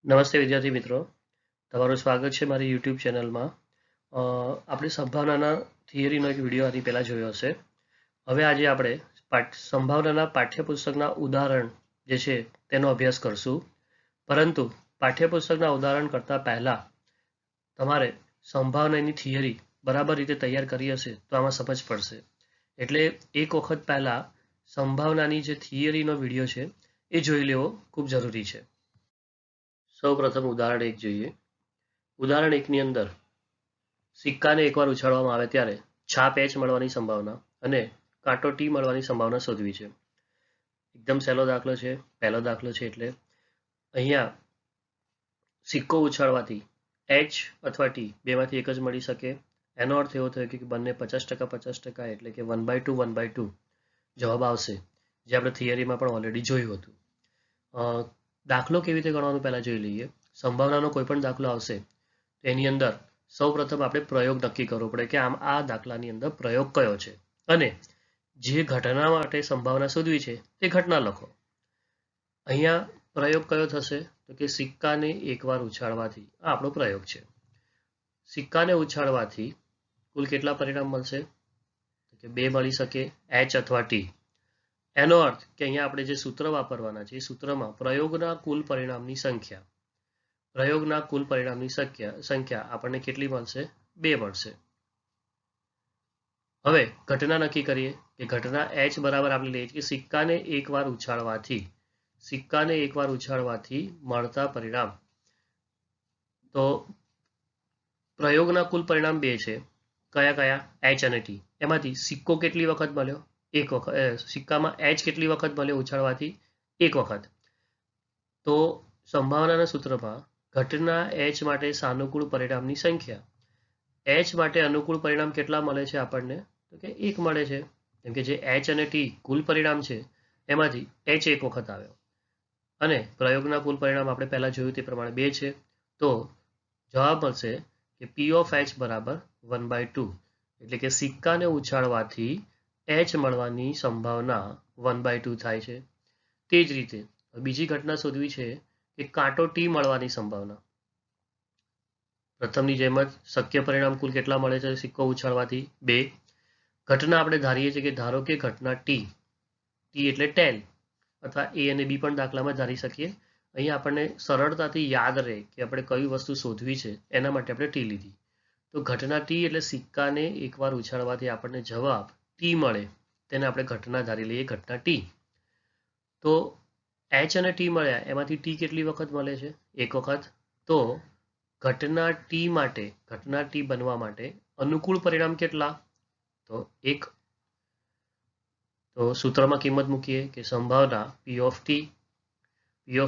નમસ્તે વિદ્યાર્થી મિત્રો, તમારું સ્વાગત છે મારી યુટ્યુબ ચેનલમાં. આપણે સંભાવનાના થિયરીનો એક વિડીયો આની પહેલાં જોયો હશે. હવે આજે આપણે સંભાવનાના પાઠ્યપુસ્તકના ઉદાહરણ જે છે તેનો અભ્યાસ કરશું. પરંતુ પાઠ્યપુસ્તકના ઉદાહરણ કરતાં પહેલાં તમારે સંભાવનાની થિયરી બરાબર રીતે તૈયાર કરી હશે તો આમાં સમજ પડશે. એટલે એક વખત પહેલાં સંભાવનાની જે થિયરીનો વિડીયો છે એ જોઈ લેવો ખૂબ જરૂરી છે. સૌ પ્રથમ ઉદાહરણ 1 જોઈએ. ઉદાહરણ 1ની અંદર સિક્કાને એકવાર ઉછાળવામાં આવે ત્યારે છાપ H મળવાની સંભાવના અને કાંટો T મળવાની સંભાવના શોધવી છે. એકદમ સહેલો દાખલો છે. પહેલો દાખલો છે એટલે અહીંયા સિક્કો ઉછાળવાથી H અથવા T બેમાંથી એક જ મળી શકે. એનો અર્થ એવો થયો કે બંને 50% 50% એટલે કે 1/2 1/2 જવાબ આવશે, જે આપણે થિયરીમાં પણ ઓલરેડી જોયું હતું. દાખલો કેવી રીતે ગણવાનું પહેલાં જોઈ લઈએ. સંભાવનાનો કોઈ પણ દાખલો આવશે તો એની અંદર સૌ પ્રથમ આપણે પ્રયોગ નક્કી કરવો પડે કે આ દાખલાની અંદર પ્રયોગ કયો છે અને જે ઘટના માટે સંભાવના શોધવી છે તે ઘટના લખો. અહીંયા પ્રયોગ કયો થશે તો કે સિક્કાને એકવાર ઉછાળવાથી આ આપણો પ્રયોગ છે. સિક્કાને ઉછાળવાથી કુલ કેટલા પરિણામ મળશે તો કે 2 મળી શકે, H અથવા T. એનો અર્થ કે અહીંયા આપણે જે સૂત્ર વાપરવાના છે એ સૂત્રમાં પ્રયોગના કુલ પરિણામની સંખ્યા આપણને કેટલી મળશે? 2 મળશે. હવે ઘટના નક્કી કરીએ કે ઘટના H બરાબર આપણે લઈએ કે સિક્કાને એકવાર ઉછાળવાથી મળતા પરિણામ. તો પ્રયોગના કુલ પરિણામ 2 છે. કયા? H અને T. એમાંથી સિક્કો કેટલી વખત મળ્યો? એક વખત. સિક્કામાં H કેટલી વખત મળ્યો ઉછાળવાથી? એક વખત. તો સંભાવનાના સૂત્રમાં ઘટના H માટે સાનુકૂળ પરિણામની સંખ્યા. H માટે અનુકૂળ પરિણામ કેટલા મળે છે આપણને? તો કે 1 મળે છે. કેમ કે જે H અને T કુલ પરિણામ છે એમાંથી H એક વખત આવ્યો અને પ્રયોગના કુલ પરિણામ આપણે પહેલા જોયું તે પ્રમાણે 2 છે. તો જવાબ મળશે કે P of H બરાબર 1/2. એટલે કે સિક્કાને ઉછાળવાથી H મળવાની સંભાવના 1/2 થાય છે. તે જ રીતે બીજી ઘટના શોધવી છે કે કાંટો T મળવાની સંભાવના. પ્રથમની જેમ જ શક્ય પરિણામ કુલ કેટલા મળે છે સિક્કો ઉછાળવાથી? 2. ઘટના આપણે ધારીએ છીએ કે ધારો કે ઘટના T એટલે ટેન, અથવા A અને B પણ દાખલામાં ધારી શકીએ. અહીંયા આપણને સરળતાથી યાદ રહે કે આપણે કઈ વસ્તુ શોધવી છે એના માટે આપણે T લીધી. તો ઘટના T એટલે સિક્કાને એકવાર ઉછાળવાથી આપણને જવાબ T મળે તેને આપણે ઘટના ધારી લઈએ, ઘટના T. તો H અને T મળ્યા એમાંથી T કેટલી વખત મળે છે? એક વખત. તો ઘટના T બનવા માટે અનુકૂળ પરિણામ કેટલા? તો 1. તો સૂત્રમાં કિંમત મૂકીએ કે સંભાવના P of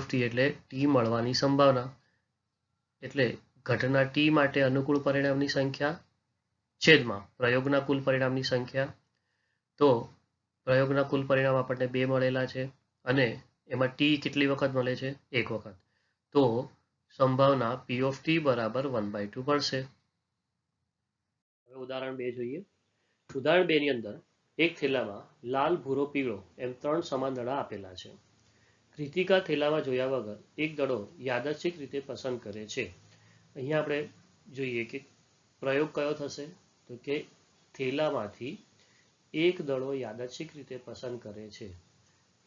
T એટલે T મળવાની સંભાવના. એટલે ઘટના T માટે અનુકૂળ પરિણામની સંખ્યા છેદમાં પ્રયોગના કુલ પરિણામની સંખ્યા. તો પ્રયોગના કુલ પરિણામ આપણને 2 મળેલા છે અને એમાં T કેટલી વખત મળે છે? 1 વખત. તો સંભાવના P of T બરાબર 1/2 પડશે. હવે ઉદાહરણ 2 જોઈએ. ઉદાહરણ 2 ની અંદર એક થેલામાં લાલ, ભૂરો, પીળો એમ 3 સમાન દડા આપેલા છે. કૃતિકા થેલામાં જોયા વગર એક દડો યાદચ્છિક રીતે પસંદ કરે છે. અહીંયા આપણે જોઈએ કે પ્રયોગ કયો થશે તો કે થેલામાંથી એક દડો યાદચ્છિક રીતે પસંદ કરે છે.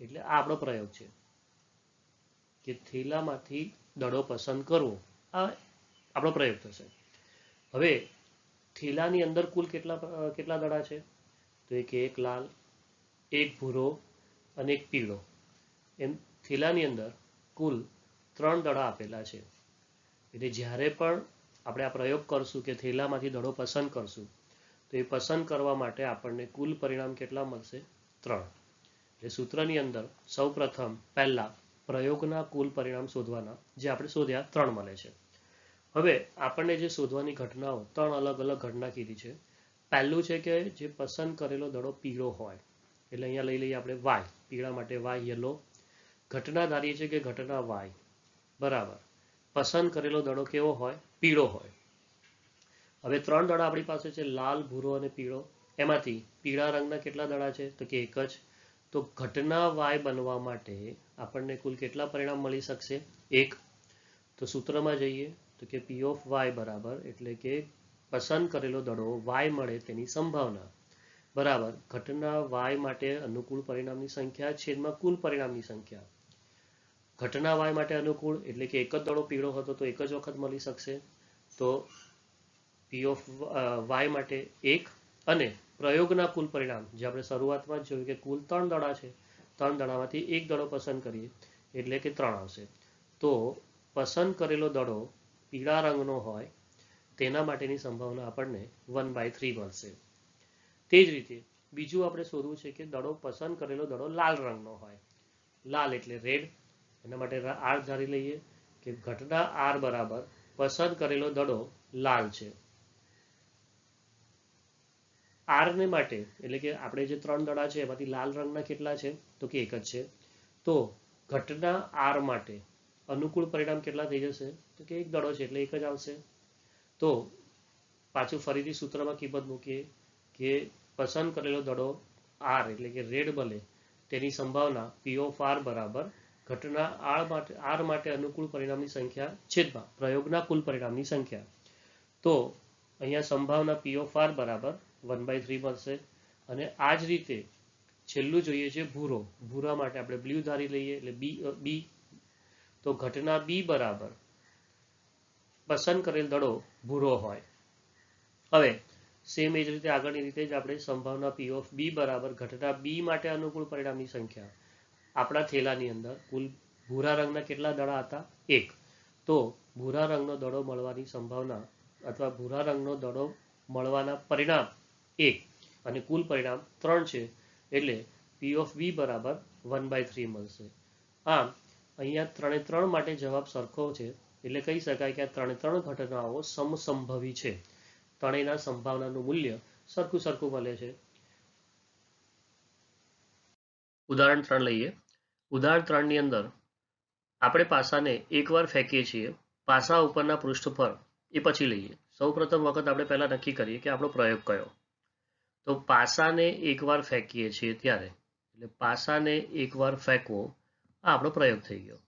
એટલે આ આપણો પ્રયોગ છે કે થેલામાંથી દડો પસંદ કરવો, આ આપણો પ્રયોગ થશે. હવે થેલાની અંદર કુલ કેટલા દડા છે તો એક લાલ, એક ભૂરો અને એક પીળો એમ થેલાની અંદર કુલ 3 દડા આપેલા છે. એટલે જ્યારે પણ આપણે આ પ્રયોગ કરશું કે થેલામાંથી દડો પસંદ કરશું તો એ પસંદ કરવા માટે આપણને કુલ પરિણામ કેટલા મળશે? 3. એટલે સૂત્રની અંદર સૌ પ્રથમ પહેલા પ્રયોગના કુલ પરિણામ શોધવાના, જે આપણે શોધ્યા 3 મળે છે. હવે આપણને જે શોધવાની ઘટનાઓ 3 અલગ અલગ ઘટના કીધી છે. પહેલું છે કે જે પસંદ કરેલો દડો પીળો હોય, એટલે અહીંયા લઈ લઈએ આપણે Y, પીળા માટે Y, યલો. ઘટના ધારીએ છીએ કે ઘટના Y બરાબર પસંદ કરેલો દડો કેવો હોય? પીળો હોય. હવે 3 દડા આપણી પાસે છે, લાલ, ભૂરો અને પીળો. એમાંથી પીળા રંગના કેટલા દડા છે તો કે 1 જ. તો ઘટના Y બનવા માટે આપણને કુલ કેટલા પરિણામ મળી શકશે? 1. તો તો સૂત્રમાં જઈએ તો કે પી ઓફ વાય બરાબર એટલે કે પસંદ કરેલો દડો વાય મળે તેની સંભાવના બરાબર ઘટના વાય માટે અનુકૂળ પરિણામની સંખ્યા છેદમાં કુલ પરિણામની સંખ્યા. ઘટના વાય માટે અનુકૂળ એટલે કે એક જ દડો પીળો હતો તો એક જ વખત મળી શકશે, તો પી ઓફ વાય માટે 1 અને પ્રયોગના કુલ પરિણામ જે આપણે શરૂઆતમાં જ જોયું કે કુલ 3 દડા છે, 3 દડામાંથી એક દડો પસંદ કરીએ એટલે કે 3 આવશે. તો પસંદ કરેલો દડો પીળા રંગનો હોય તેના માટેની સંભાવના આપણને 1/3 મળશે. તે જ રીતે બીજું આપણે શોધવું છે કે દડો પસંદ કરેલો દડો લાલ રંગનો હોય, લાલ એટલે રેડ, એના માટે આર ધારી લઈએ કે ઘટના આર બરાબર પસંદ કરેલો દડો લાલ છે. આર ને માટે એટલે કે આપણે જે 3 દડા છે એમાંથી લાલ રંગના કેટલા છે તો કે એક જ છે. તો ઘટના આર માટે અનુકૂળ પરિણામ કેટલા થઈ જશે તો કે એક દડો છે એટલે એક જ આવશે. તો પાછું ફરીથી સૂત્રમાં કિંમત મૂકીએ કે પસંદ કરેલો દડો આર એટલે કે રેડ મળે તેની સંભાવના પી ઓફ આર બરાબર ઘટના આર માટે અનુકૂળ પરિણામની સંખ્યા છેદમાં પ્રયોગના કુલ પરિણામની સંખ્યા. તો અહીંયા સંભાવના પી ઓફ આર બરાબર 1/3 મળશે. અને આ જ રીતે છેલ્લું જોઈએ છે ભૂરો, ભૂરા માટે આપણે બ્લુ ધારી લઈએ એટલે બી. તો ઘટના બી બરાબર પસંદ કરેલ દડો ભૂરો હોય. હવે સેમ એ જ રીતે આગળની રીતે જ આપણે સંભાવના પી ઓફ બી બરાબર ઘટના બી માટે અનુકૂળ પરિણામની સંખ્યા. આપણા થેલાની અંદર કુલ ભૂરા રંગના કેટલા દડા હતા 1, તો ભૂરા રંગનો દડો મળવાની સંભાવના અથવા ભૂરા રંગનો દડો મળવાના પરિણામ 1 અને કુલ પરિણામ 3 છે એટલે પી ઓફ બી બરાબર 1/3 મળશે. આમ અહીંયા 3 માટે જવાબ સરખો છે એટલે કહી શકાય કે આ 3 ઘટનાઓ સમસંભવી છે, ત્રણેયના સંભાવનાનું મૂલ્ય સરખું મળે છે. ઉદાહરણ 3 લઈએ. ઉદાહરણ 3 ની અંદર આપણે પાસાને એકવાર ફેંકીએ છીએ પાસા ઉપરના પૃષ્ઠ પર, એ પછી લઈએ. સૌપ્રથમ વખત આપણે પહેલા નક્કી કરીએ કે આપણો પ્રયોગ કયો. તો પાસાને એકવાર ફેંકીએ છીએ ત્યારે એટલે પાસાને એકવાર ફેંકવો આ આપણો પ્રયોગ થઈ ગયો.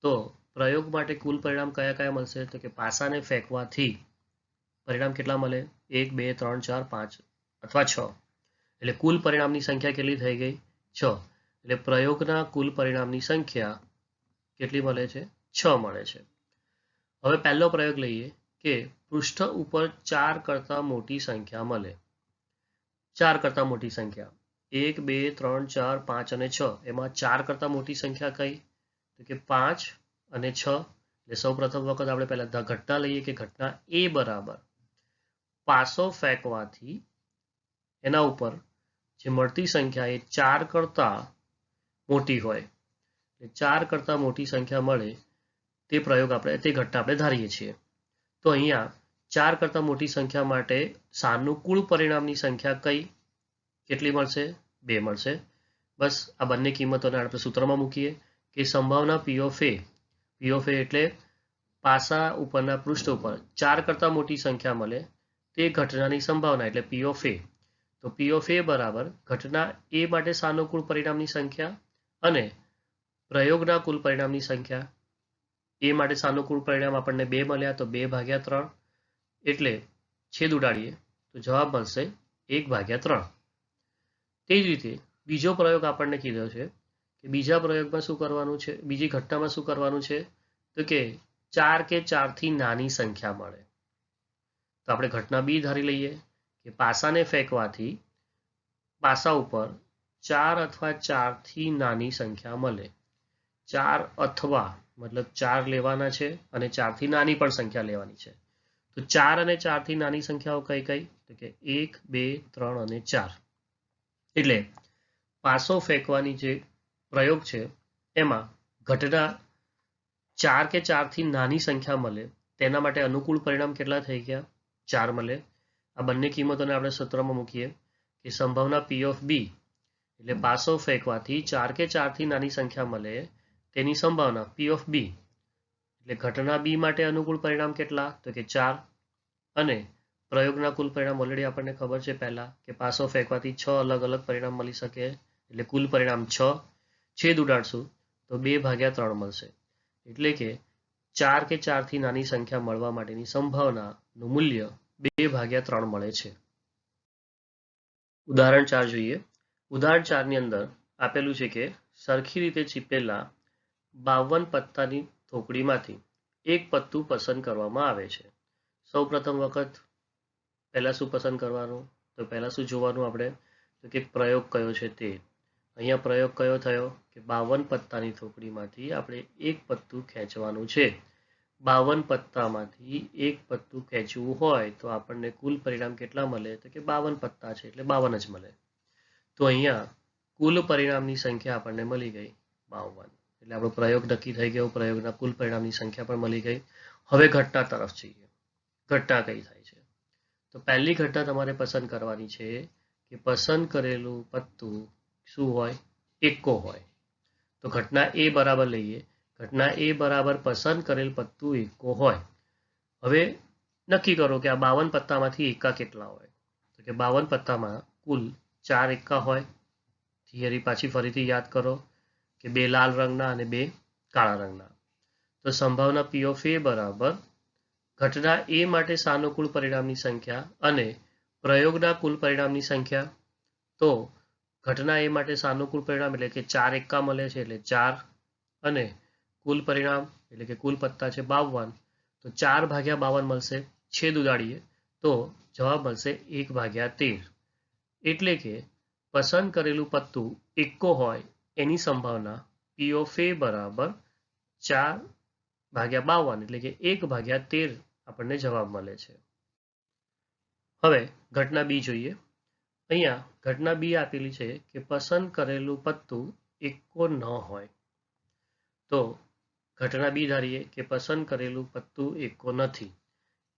તો પ્રયોગ માટે કુલ પરિણામ કયા મળશે તો કે પાસાને ફેંકવાથી પરિણામ કેટલા મળે 1, 2, 3, 4, 5 અથવા 6 એટલે કુલ પરિણામની સંખ્યા કેટલી થઈ ગઈ 6. એટલે પ્રયોગના કુલ પરિણામની સંખ્યા કેટલી મળે છે 6 મળે છે. હવે પહેલો પ્રયોગ લઈએ કે પૃષ્ઠ ઉપર 4 કરતાં મોટી સંખ્યા મળે. 4 કરતાં મોટી સંખ્યા 1, 2, 3, 4, 5 અને 6 એમાં 4 કરતાં મોટી સંખ્યા કઈ તો કે 5 અને 6. એટલે સૌ પ્રથમ વખત આપણે પહેલા ઘટના લઈએ કે ઘટના એ બરાબર પાસો ફેંકવાથી એના ઉપર જે મળતી સંખ્યા એ 4 કરતાં મોટી હોય, 4 કરતાં મોટી સંખ્યા મળે તે પ્રયોગ આપણે તે ઘટના આપણે ધારીએ છીએ. તો અહીંયા 4 કરતાં મોટી સંખ્યા માટે સાનુકૂળ પરિણામની સંખ્યા કઈ કેટલી મળશે 2 મળશે. બસ આ બંને કિંમતોને આપણે સૂત્રમાં મૂકીએ કે સંભાવના પી ઓફ એ એટલે પાસા ઉપરના પૃષ્ઠ ઉપર 4 કરતાં મોટી સંખ્યા મળે તે ઘટનાની સંભાવના એટલે પી ઓફ એ. તો પી ઓફ એ બરાબર ઘટના એ માટે સાનુકૂળ પરિણામની સંખ્યા અને પ્રયોગના કુલ પરિણામની સંખ્યા. એ માટે સાનુકૂળ પરિણામ આપણને 2 મળ્યા તો 2/3 એટલે છેદ ઉડાડીએ તો જવાબ મળશે 1/3. તે જ રીતે બીજો પ્રયોગ આપણને કીધો છે કે બીજા પ્રયોગમાં શું કરવાનું છે, બીજી ઘટનામાં શું કરવાનું છે તો કે 4 કે 4 થી નાની સંખ્યા મળે. તો આપણે ઘટના બી ધારી લઈએ કે પાસાને ફેંકવાથી પાસા ઉપર 4 અથવા 4 થી નાની સંખ્યા મળે. 4 અથવા મતલબ 4 લેવાના છે અને 4 થી નાની પણ સંખ્યા લેવાની છે. તો 4 અને 4 થી નાની સંખ્યાઓ કઈ તો કે 1, 2, 3 અને 4. એટલે પાસો ફેંકવાની જે પ્રયોગ છે એમાં ઘટના 4 કે 4 થી નાની સંખ્યા મળે તેના માટે અનુકૂળ પરિણામ કેટલા થઈ ગયા 4 મળે. આ બંને કિંમતોને આપણે સૂત્રમાં મૂકીએ કે સંભાવના પી ઓફ બી એટલે પાસો ફેંકવાથી 4 કે 4 થી નાની સંખ્યા મળે તેની સંભાવના પી ઓફ બી એટલે ઘટના બી માટે અનુકૂળ પરિણામ કેટલા તો કે 4 અને પ્રયોગના કુલ પરિણામ ઓલરેડી આપણને ખબર છે પહેલા કે પાસો ફેંકવાથી 6 અલગ પરિણામ મળી શકે એટલે કુલ પરિણામ 6. છેદ ઉડાડશું તો 2/3 મળશે એટલે કે 4 કે 4 થી નાની સંખ્યા મળવા માટેની સંભાવનાનું મૂલ્ય 2/3 મળે છે. ઉદાહરણ 4 જોઈએ. ઉદાહરણ 4 ની અંદર આપેલું છે કે સરખી રીતે ચીપેલા 52 પત્તાની થોકડીમાંથી એક પત્તું પસંદ કરવામાં આવે છે. સૌ પ્રથમ વખત પહેલા શું પસંદ કરવાનું? તો પહેલા શું જોવાનું આપણે? તો કે પ્રયોગ કયો છે તે. અહીંયા પ્રયોગ કયો થયો કે 52 પત્તાની થોકડીમાંથી આપણે એક પત્તું ખેંચવાનું છે. 52 પત્તામાંથી એક પત્તું ખેંચવું હોય તો આપણને કુલ પરિણામ કેટલા મળે? તો કે 52 પત્તા છે એટલે 52 જ મળે. તો અહીંયા કુલ પરિણામની સંખ્યા આપણને મળી ગઈ 52. એટલે આપણો પ્રયોગ નક્કી થઈ ગયો. પ્રયોગના કુલ પરિણામની સંખ્યા પણ મળી ગઈ. હવે ઘટના તરફ જઈએ. ઘટના કઈ થાય છે? તો પહેલી ઘટના તમારે પસંદ કરવાની છે કે પસંદ કરેલું પત્તું શું હોય? એકો હોય. તો ઘટના એ બરાબર લઈએ. ઘટના એ બરાબર પસંદ કરેલ પત્તું એકો હોય. હવે નક્કી કરો કે આ 52 પત્તામાંથી એકા કેટલા હોય? તો કે 52 પત્તામાં કુલ 4 એકા હોય. થિયરી પાછી ફરીથી યાદ કરો કે 2 લાલ રંગના અને 2 કાળા રંગના. તો સંભાવના P of A બરાબર ઘટના એ માટે સાનુકૂળ પરિણામની સંખ્યા અને પ્રયોગના કુલ પરિણામની સંખ્યા. તો ઘટના એ માટે સાનુકૂળ પરિણામ એટલે કે 4 એકા મળે છે એટલે 4 અને કુલ પરિણામ એટલે કે કુલ પત્તા છે 52. તો 4/52 મળશે. છેદ ઉડાડીએ તો જવાબ મળશે 1/13. એટલે કે પસંદ કરેલું પત્તું એકો હોય એની સંભાવના P of A બરાબર 4/52 એટલે કે 1/13 આપણને જવાબ મળે છે. હવે ઘટના બી જોઈએ. અહીંયા ઘટના બી આપેલી છે કે પસંદ કરેલું પત્તું એકો ન હોય. તો ઘટના બી ધારીએ કે પસંદ કરેલું પત્તું એકો નથી.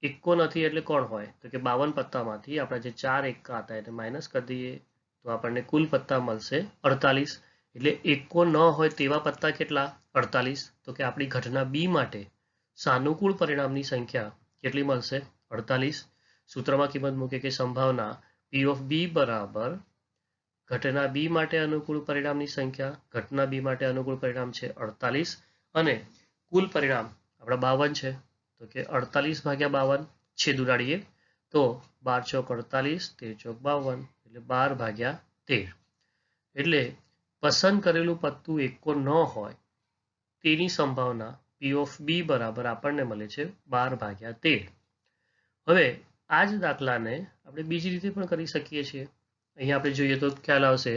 એકો નથી એટલે કોણ હોય? તો કે 52 પત્તામાંથી આપણા જે 4 એકા હતા એને માઇનસ કરી દઈએ તો આપણને કુલ પત્તા મળશે 48. એટલે એકો ન હોય તેવા પત્તા કેટલા? 48. તો કે આપણી ઘટના બી માટે સાનુકૂળ પરિણામની સંખ્યા કેટલી મળશે? 48. સૂત્રમાં કિંમત મૂકે કે સંભાવના P of B બરાબર ઘટના બી માટે અનુકૂળ પરિણામની સંખ્યા. ઘટના બી માટે અનુકૂળ પરિણામ છે 48 અને કુલ પરિણામ આપણા 52 છે. તો કે 48/52 છેદ ઉડાડીએ તો 12 ચોક 48, 13 ચોક 52 એટલે 12/13. એટલે પસંદ કરેલું પત્તું એકો ન હોય તેની સંભાવના P of B બરાબર આપણને મળે છે 12/13. હવે આ જ દાખલાને આપણે બીજી રીતે પણ કરી શકીએ છીએ. અહીંયા આપણે જોઈએ તો ખ્યાલ આવશે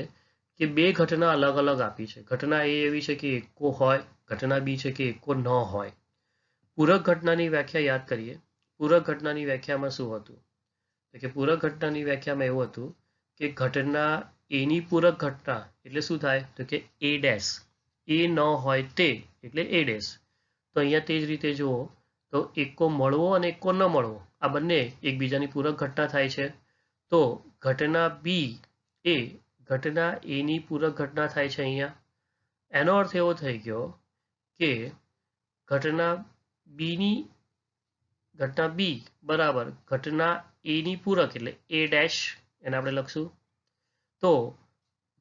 કે બે ઘટના અલગ અલગ આપી છે. ઘટના એ એવી છે કે એકો હોય. ઘટના બી છે કે એકો ન હોય. પૂરક ઘટનાની વ્યાખ્યા યાદ કરીએ. પૂરક ઘટનાની વ્યાખ્યામાં શું હતું? તો કે પૂરક ઘટનાની વ્યાખ્યામાં એવું હતું કે ઘટના એની પૂરક ઘટના એટલે શું થાય? તો કે A ડેશ. એ ન હોય તે એટલે A ડેશ. તો અહીંયા તે જ રીતે જુઓ તો એકો મળવો અને એકો ન મળવો આ બંને એકબીજાની પૂરક ઘટના થાય છે. તો ઘટના બી એ ઘટના એની પૂરક ઘટના થાય છે અહીંયા. એનો અર્થ એવો થઈ ગયો કે ઘટના બી બરાબર ઘટના એની પૂરક એટલે A ડેશ એને આપણે લખશું. તો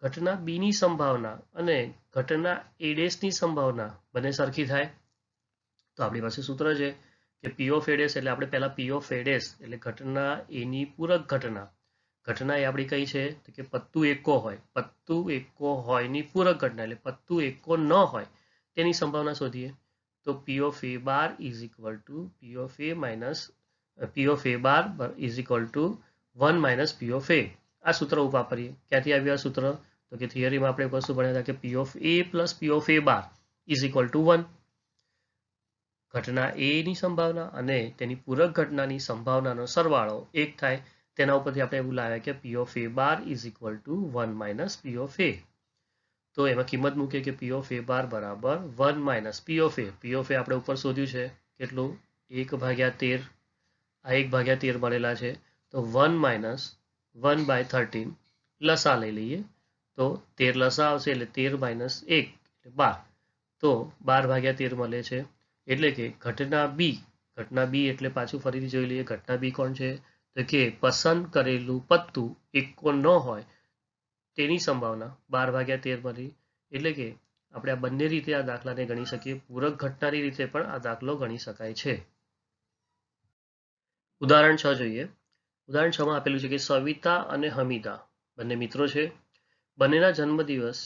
ઘટના બીની સંભાવના અને ઘટના A ડેશની સંભાવના બંને સરખી થાય. તો આપણી પાસે સૂત્ર છે કે P of A ડેશ એટલે આપણે પહેલા P of A ડેશ એટલે ઘટના એની પૂરક ઘટના. ઘટના એ આપણી કઈ છે? તો કે પત્તું એકો હોય. પત્તું એકો હોયની પૂરક ઘટના એટલે પત્તું એકો ન હોય તેની સંભાવના શોધીએ. તો P of A bar is equal to P of A bar is equal to 1 minus P of A. આ સૂત્ર વાપરીએ. ક્યાંથી આવ્યું આ સૂત્ર? તો કે થિયરીમાં આપણે વસ્તુ ભણ્યા હતા કે P of A plus P of A bar is equal to 1. ઘટના A ની સંભાવના અને તેની પૂરક ઘટનાની સંભાવનાનો સરવાળો 1 થાય. તેના ઉપરથી આપણે એવું લાવ્યા કે P of A bar is equal to 1 minus P of A. તો એમાં કિંમત મૂકીએ કે P of A bar બરાબર 1 minus P of A. P of A આપણે ઉપર શોધ્યું છે કેટલું? 1/13. આ 1/13 મળેલા છે. તો 1 minus 1/13 લસા લઈ લઈએ તો 13 લસા આવશે એટલે 13 minus 1 એટલે 12. તો 12/13 મળે છે. એટલે કે ઘટના બી એટલે પાછું ફરીથી જોઈ લઈએ. ઘટના બી કોણ છે? તો કે પસંદ કરેલું પત્તું એકો ન હોય તેની સંભાવના 12/13 મળી. એટલે કે આપણે આ બંને રીતે આ દાખલાને ગણી શકીએ. પૂરક ઘટનાની રીતે પણ આ દાખલો ગણી શકાય છે. ઉદાહરણ 6 જોઈએ. ઉદાહરણ 6 માં આપેલું છે કે સવિતા અને હમીદા બંને મિત્રો છે. બંનેના જન્મદિવસ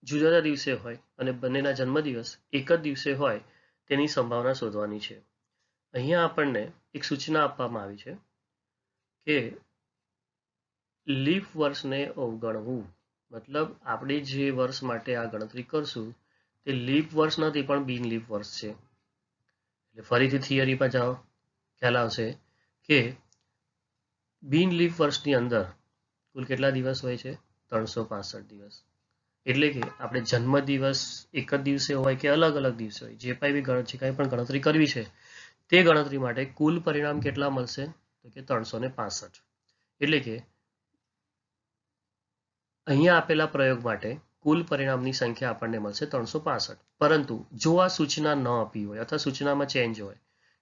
જુદા જુદા દિવસે હોય અને બંનેના જન્મદિવસ એક જ દિવસે હોય તેની સંભાવના શોધવાની છે. અહીંયા આપણને એક સૂચના આપવામાં આવી છે કે લીપ વર્ષને અવગણવું. મતલબ આપણે જે વર્ષ માટે આ ગણતરી કરશું તે લીપ વર્ષ નથી પણ બિન લીપ વર્ષ છે. એટલે ફરીથી થિયરીમાં જાઓ, ખ્યાલ આવશે કે બિન લીપ વર્ષની અંદર કુલ કેટલા દિવસ હોય છે? 365 દિવસ. એટલે કે આપણે જન્મદિવસ એક જ દિવસે હોય કે અલગ અલગ દિવસે હોય, જે કંઈ પણ ગણતરી કરવી છે તે ગણતરી માટે કુલ પરિણામ કેટલા મળશે? તો કે 365. એટલે કે અહીંયા આપેલા પ્રયોગ માટે કુલ પરિણામની સંખ્યા આપણને મળશે 365. પરંતુ જો આ સૂચના ન આપી હોય અથવા સૂચનામાં ચેન્જ હોય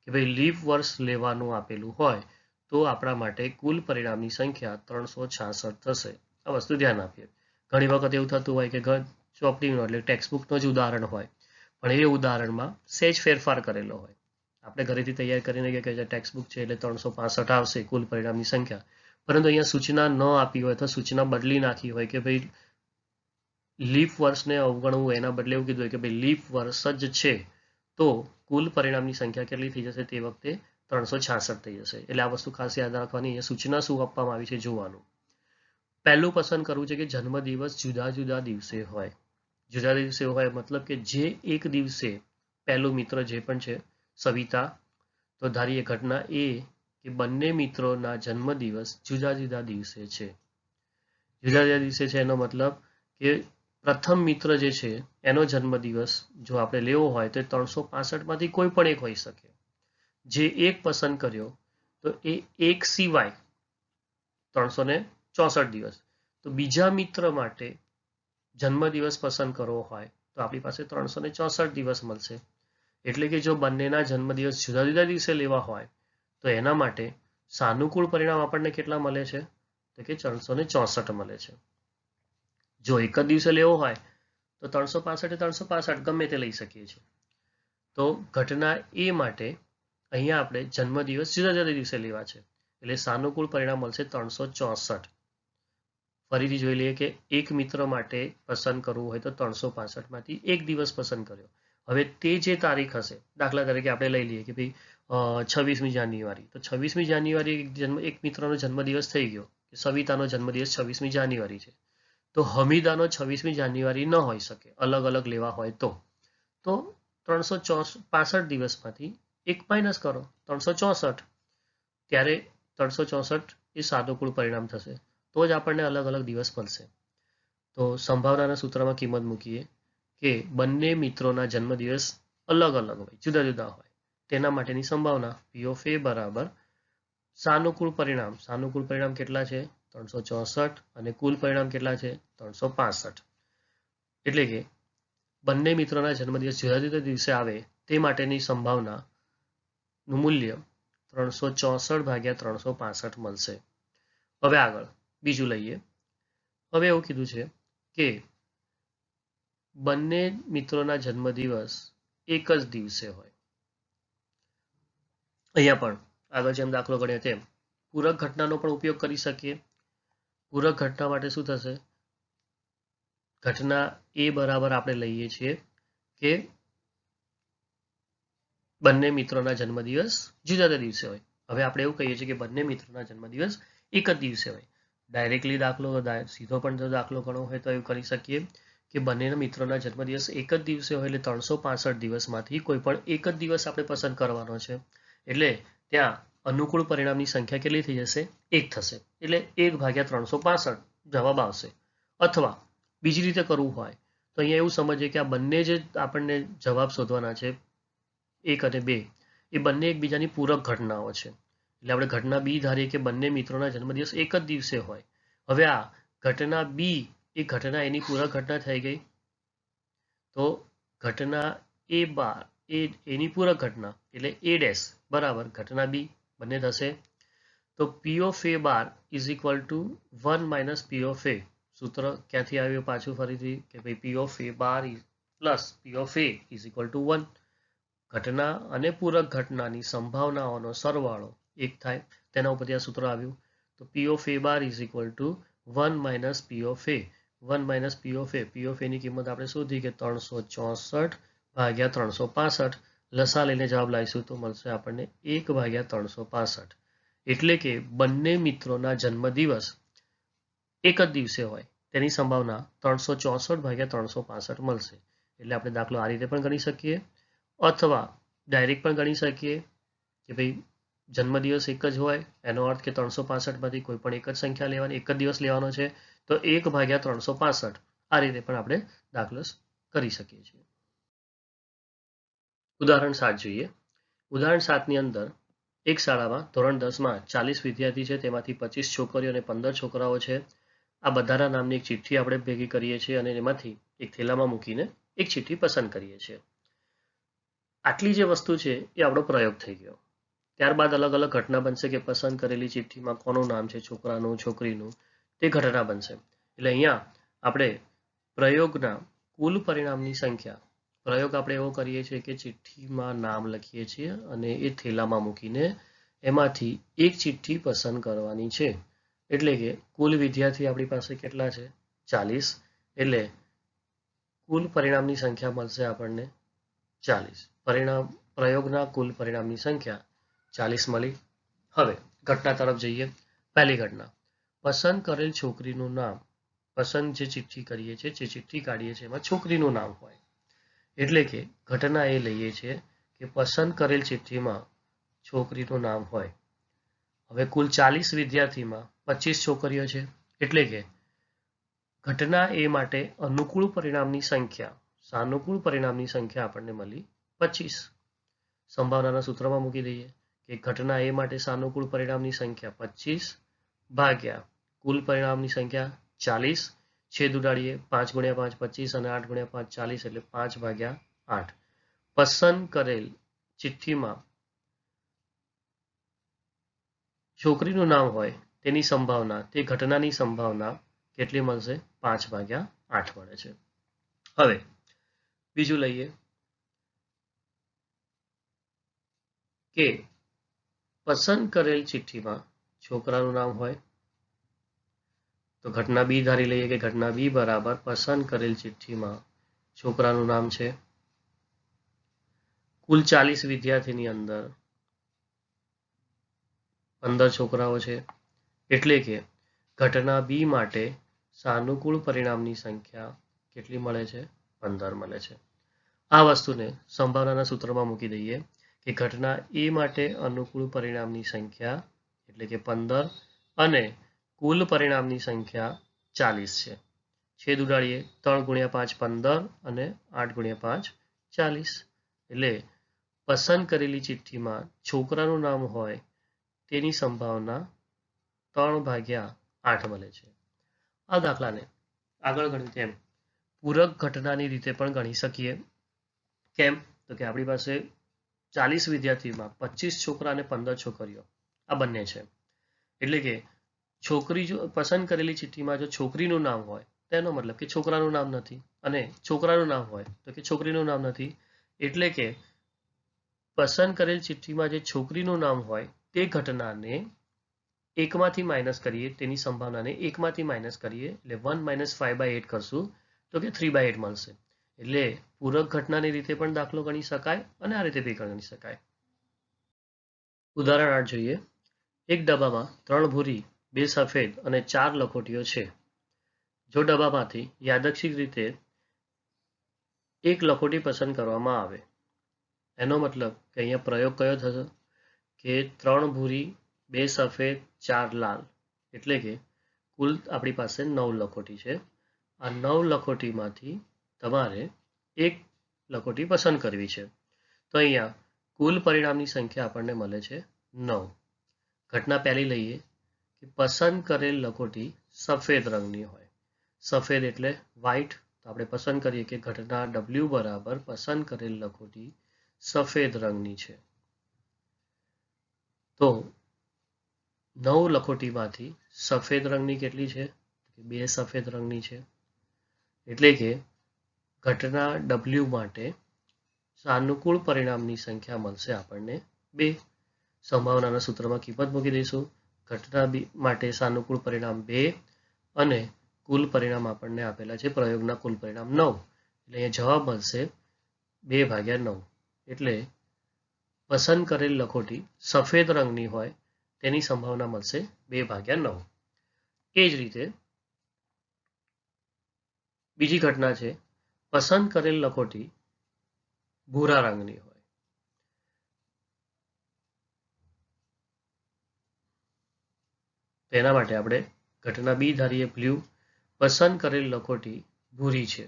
કે ભાઈ લીપ વર્ષ લેવાનું આપેલું હોય તો આપણા માટે કુલ પરિણામની સંખ્યા 366 થશે. આ વસ્તુ ધ્યાન આપીએ. ઘણી વખત એવું થતું હોય કે ચોપડીનું એટલે ટેક્સ્ટબુકનું જ ઉદાહરણ હોય પણ એ ઉદાહરણમાં સહેજ ફેરફાર કરેલો હોય. આપણે ઘરેથી તૈયાર કરીને કે ટેક્સ્ટબુક છે એટલે 365 આવશે કુલ પરિણામની સંખ્યા. પરંતુ અહીંયા સૂચના ન આપી હોય અથવા સૂચના બદલી નાખી હોય કે ભાઈ લીપ વર્ષને અવગણવું, એના બદલે એવું કીધું હોય કે ભાઈ લીપ વર્ષ જ છે તો કુલ પરિણામની સંખ્યા કેટલી થઈ જશે? તે વખતે 366 થઈ જશે. એટલે આ વસ્તુ ખાસ યાદ રાખવાની. અહીંયા સૂચના શું આપવામાં આવી છે જોવાનું. પહેલું પસંદ કરવું છે કે જન્મદિવસ જુદા જુદા દિવસે હોય. જુદા દિવસે હોય મતલબ કે જે એક દિવસે પહેલું મિત્ર જે પણ છે સવિતા, તો ધારીએ ઘટના એ કે બંને મિત્રોના જન્મદિવસ જુદા જુદા દિવસે છે. જુદા જુદા દિવસે છે એનો મતલબ કે પ્રથમ મિત્ર જે છે એનો જન્મદિવસ જો આપણે લેવો હોય તો 365 કોઈ પણ એક હોઈ શકે. જે એક પસંદ કર્યો તો એ એક સિવાય 364 દિવસ. તો બીજા મિત્ર માટે જન્મદિવસ પસંદ કરવો હોય તો આપણી પાસે 364 દિવસ મળશે. એટલે કે જો બંનેના જન્મદિવસ જુદા જુદા દિવસે લેવા હોય તો એના માટે સાનુકૂળ પરિણામ આપણને કેટલા મળે છે? તો કે 364 મળે છે. જો એક જ દિવસે લેવો હોય તો 365 365 ગમે તે લઈ શકીએ છીએ. તો ઘટના એ માટે અહીંયા આપણે જન્મદિવસ જુદા જુદા દિવસે લેવા છે એટલે સાનુકૂળ પરિણામ મળશે 364. ફરીથી જોઈ લઈએ કે એક મિત્ર માટે પસંદ કરવું હોય તો 365 માંથી એક દિવસ પસંદ કર્યો. હવે તે જે તારીખ હશે, દાખલા તરીકે આપણે લઈ લઈએ કે ભાઈ 26મી જાન્યુઆરી. તો 26મી જાન્યુઆરી એક મિત્રનો જન્મદિવસ થઈ ગયો. સવિતાનો જન્મદિવસ 26મી જાન્યુઆરી છે. તો હમીદાનો 26મી જાન્યુઆરી ન હોઈ શકે, અલગ અલગ લેવા હોય તો 365 દિવસમાંથી એક માઇનસ કરો 364. ત્યારે 364 એ સાનુકૂળ પરિણામ થશે. તો જ આપણને અલગ અલગ દિવસ મળશે. તો સંભાવનાના સૂત્રમાં કિંમત મૂકીએ કે બંને મિત્રોના જન્મદિવસ અલગ અલગ હોય, જુદા જુદા હોય, તેના માટેની સંભાવના P of A બરાબર સાનુકૂળ પરિણામ. સાનુકૂળ પરિણામ કેટલા છે? 364 અને કુલ પરિણામ કેટલા છે? 365. એટલે કે બંને મિત્રોના જન્મદિવસ જુદા જુદા દિવસે આવે તે માટેની સંભાવનાનું મૂલ્ય 364 ભાગ્યા 365 મળશે. હવે આગળ બીજું લઈએ. હવે એવું કીધું છે કે બંને મિત્રોના જન્મદિવસ એક જ દિવસે હોય. અહીંયા પણ આગળ જેમ દાખલો ગણ્યો તેમ પૂરક ઘટનાનો પણ ઉપયોગ કરી શકીએ. પૂરક ઘટના માટે શું થશે? ઘટના એ બરાબર આપણે લઈએ છીએ કે બંને મિત્રોના જન્મદિવસ જુદા જુદા દિવસે હોય. હવે આપણે એવું કહીએ છીએ કે બંને મિત્રોના જન્મદિવસ એક જ દિવસે હોય. ડાયરેક્ટલી દાખલો સીધો પણ જો દાખલો ગણવો હોય તો એવું કરી શકીએ કે બંનેના મિત્રોના જન્મદિવસ એક જ દિવસે હોય એટલે 365 દિવસમાંથી કોઈ પણ એક જ દિવસ આપણે પસંદ કરવાનો છે. એટલે ત્યાં અનુકૂળ પરિણામની સંખ્યા કેટલી થઈ જશે? 1 થશે. એટલે 1 ભાગ્યા 365 જવાબ આવશે. અથવા બીજી રીતે કરવું હોય તો અહીંયા એવું સમજીએ કે આ બંને જે આપણને જવાબ શોધવાના છે 1 અને 2 એ બંને એકબીજાની પૂરક ઘટનાઓ છે. એટલે આપણે ઘટના બી ધારીએ કે બંને મિત્રોના જન્મદિવસ એક જ દિવસે હોય. હવે આ ઘટના બી એ ઘટના એની પૂરક ઘટના થઈ ગઈ. તો ઘટના એ બાર એની પૂરક ઘટના એટલે A ડેશ બરાબર ઘટના બી બંને થશે. તો P of A bar is equal to 1 minus P of A. સૂત્ર ક્યાંથી આવ્યું પાછું ફરીથી કે ભાઈ P of A bar plus P of A is equal to 1. ઘટના અને પૂરક ઘટનાની સંભાવનાઓનો સરવાળો 1 થાય. તેના ઉપરથી આ સૂત્ર આવ્યું. તો પી of A bar is equal to 1 minus P of A. 1 minus P of A. P of any કિંમત આપણે શોધી કે 364 ભાગ્યા 365. લસા લઈને જવાબ લાવીશું તો મળશે આપણને 1 ભાગ્યા 365. એટલે કે બંને મિત્રોના જન્મદિવસ એક જ દિવસે હોય તેની સંભાવના 364 ભાગ્યા 365 મળશે. એટલે આપણે દાખલો આ રીતે પણ ગણી શકીએ, અથવા ડાયરેક્ટ પણ ગણી શકીએ કે ભાઈ જન્મદિવસ એક જ હોય એનો અર્થ કે 365માંથી કોઈ પણ એક જ સંખ્યા લેવાની, એક જ દિવસ લેવાનો છે તો 1 ભાગ્યા 365. આ રીતે પણ આપણે દાખલો કરી શકીએ છીએ. ઉદાહરણ 7 જોઈએ. ઉદાહરણ 7ની અંદર એક શાળામાં ધોરણ 10માં 40 વિદ્યાર્થી છે, તેમાંથી 25 છોકરીઓ અને 15 છોકરાઓ છે. આ બધાના નામની એક ચિઠ્ઠી આપણે ભેગી કરીએ છીએ અને એમાંથી એક થેલામાં મૂકીને એક ચિઠ્ઠી પસંદ કરીએ છીએ. આટલી જે વસ્તુ છે એ આપણો પ્રયોગ થઈ ગયો. ત્યારબાદ અલગ અલગ ઘટના બનશે કે પસંદ કરેલી ચિઠ્ઠીમાં કોનું નામ છે, છોકરાનું છોકરીનું, તે ઘટના બનશે. એટલે અહીંયા આપણે પ્રયોગના કુલ પરિણામની સંખ્યા, પ્રયોગ આપણે એવો કરીએ છીએ કે ચિઠ્ઠીમાં નામ લખીએ છીએ અને એ થેલામાં મૂકીને એમાંથી એક ચિઠ્ઠી પસંદ કરવાની છે. એટલે કે કુલ વિદ્યાર્થી આપણી પાસે કેટલા છે? 40. એટલે કુલ પરિણામની સંખ્યા મળશે આપણને 40. પ્રયોગના કુલ પરિણામની સંખ્યા 40 મળી. હવે ઘટના તરફ જઈએ. પહેલી ઘટના, પસંદ કરેલ છોકરીનું નામ. પસંદ જે ચિઠ્ઠી કરીએ છીએ, જે ચિઠ્ઠી કાઢીએ છીએ એમાં છોકરીનું નામ હોય. એટલે કે ઘટના એ લઈએ છીએ કે પસંદ કરેલ ચિઠ્ઠીમાં છોકરીનું નામ હોય. હવે કુલ 40 વિદ્યાર્થીમાં 25 છોકરીઓ છે. એટલે કે ઘટના એ માટે અનુકૂળ પરિણામની સંખ્યા, સાનુકૂળ પરિણામની સંખ્યા આપણને મળી 25. સંભાવનાના સૂત્રમાં મૂકી દઈએ કે ઘટના એ માટે સાનુકૂળ પરિણામની સંખ્યા 25 ભાગ્યા કુલ પરિણામની સંખ્યા 40. છેદ ઉડાડીએ, 5 ગુણ્યા 5 25 અને 8 ગુણ્યા 5 40, એટલે 5 ભાગ્યા 8. પસંદ કરેલ ચિઠ્ઠીમાં છોકરીનું નામ હોય તેની સંભાવના, તે ઘટનાની સંભાવના કેટલી મળશે? 5 ભાગ્યા 8 મળે છે. હવે બીજું લઈએ કે પસંદ કરેલ ચિઠ્ઠીમાં છોકરાનું નામ હોય તો ઘટના બી ધારી લઈએ કે ઘટના બી બરાબર પસંદ કરેલ ચિઠ્ઠીમાં છોકરાનું નામ છે. કુલ 40 વિદ્યાર્થીની અંદર 15 છોકરાઓ છે. એટલે કે ઘટના બી માટે સાનુકૂળ પરિણામની સંખ્યા કેટલી મળે છે? 15 મળે છે. આ વસ્તુને સંભાવનાના સૂત્રમાં મૂકી દઈએ કે ઘટના એ માટે અનુકૂળ પરિણામની સંખ્યા એટલે કે 15 અને કુલ પરિણામની સંખ્યા 40 છે. છેદ ઉડાડીએ, 3 ગુણ્યા 5 15 અને 8 ગુણ્યા 5 40. એટલે પસંદ કરેલી ચિઠ્ઠીમાં છોકરાનું નામ હોય તેની સંભાવના 3 ભાગ્યા 8 મળે છે. આ દાખલાને આગળ ગણી તેમ પૂરક ઘટનાની રીતે પણ ગણી શકીએ. કેમ? તો કે આપણી પાસે 40 વિદ્યાર્થીમાં 25 છોકરા અને 15 છોકરીઓ આ બંને છે. એટલે કે છોકરી જો પસંદ કરેલી ચિઠ્ઠીમાં જો છોકરીનું નામ હોય તેનો મતલબ કે છોકરાનું નામ નથી, અને છોકરાનું નામ હોય તો કે છોકરીનું નામ નથી. એટલે કે પસંદ કરેલ ચિઠ્ઠીમાં જે છોકરીનું નામ હોય તે ઘટનાને એકમાંથી માઇનસ કરીએ, તેની સંભાવનાને એકમાંથી માઇનસ કરીએ, એટલે 1 - 5/8 કરશું તો કે 3/8 મળશે. એટલે પૂરક ઘટનાની રીતે પણ દાખલો ગણી શકાય અને આ રીતે બી ગણી શકાય. ઉદાહરણ 8 જોઈએ. એક ડબ્બામાં 3 ભૂરી, 2 સફેદ અને 4 લખોટીઓ છે. જો ડબ્બામાંથી યાદચ્છિક રીતે એક લખોટી પસંદ કરવામાં આવે, એનો મતલબ કે અહીંયા પ્રયોગ કયો થશે કે 3 ભૂરી, 2 સફેદ, 4 લાલ. એટલે કે કુલ આપણી પાસે 9 લખોટી છે. આ 9 લખોટીમાંથી તમારે એક લખોટી પસંદ કરવી છે. તો અહીંયા કુલ પરિણામની સંખ્યા આપણને મળે છે 9. ઘટના પહેલી લઈએ કે પસંદ કરેલ લખોટી સફેદ રંગની હોય. સફેદ એટલે વ્હાઇટ. તો આપણે પસંદ કરીએ કે ઘટના W બરાબર પસંદ કરેલ લખોટી સફેદ રંગની છે. તો 9 લખોટીમાંથી સફેદ રંગની કેટલી છે? 2 સફેદ રંગની છે. એટલે કે ઘટના W માટે સાનુકૂળ પરિણામની સંખ્યા મળશે આપણને 2. સંભાવનાના સૂત્રમાં કિંમત મૂકી દઈશું. ઘટના માટે સાનુકૂળ પરિણામ 2 અને કુલ પરિણામ આપણને આપેલા છે પ્રયોગના કુલ પરિણામ 9. એટલે અહીંયા જવાબ મળશે 2/9. એટલે પસંદ કરેલ લખોટી સફેદ રંગની હોય તેની સંભાવના મળશે 2/9. એ જ રીતે બીજી ઘટના છે, પસંદ કરેલ લખોટી ભૂરા રંગની હોય. તેના માટે આપણે ઘટના બી ધારીએ બ્લુ, પસંદ કરેલ લખોટી ભૂરી છે.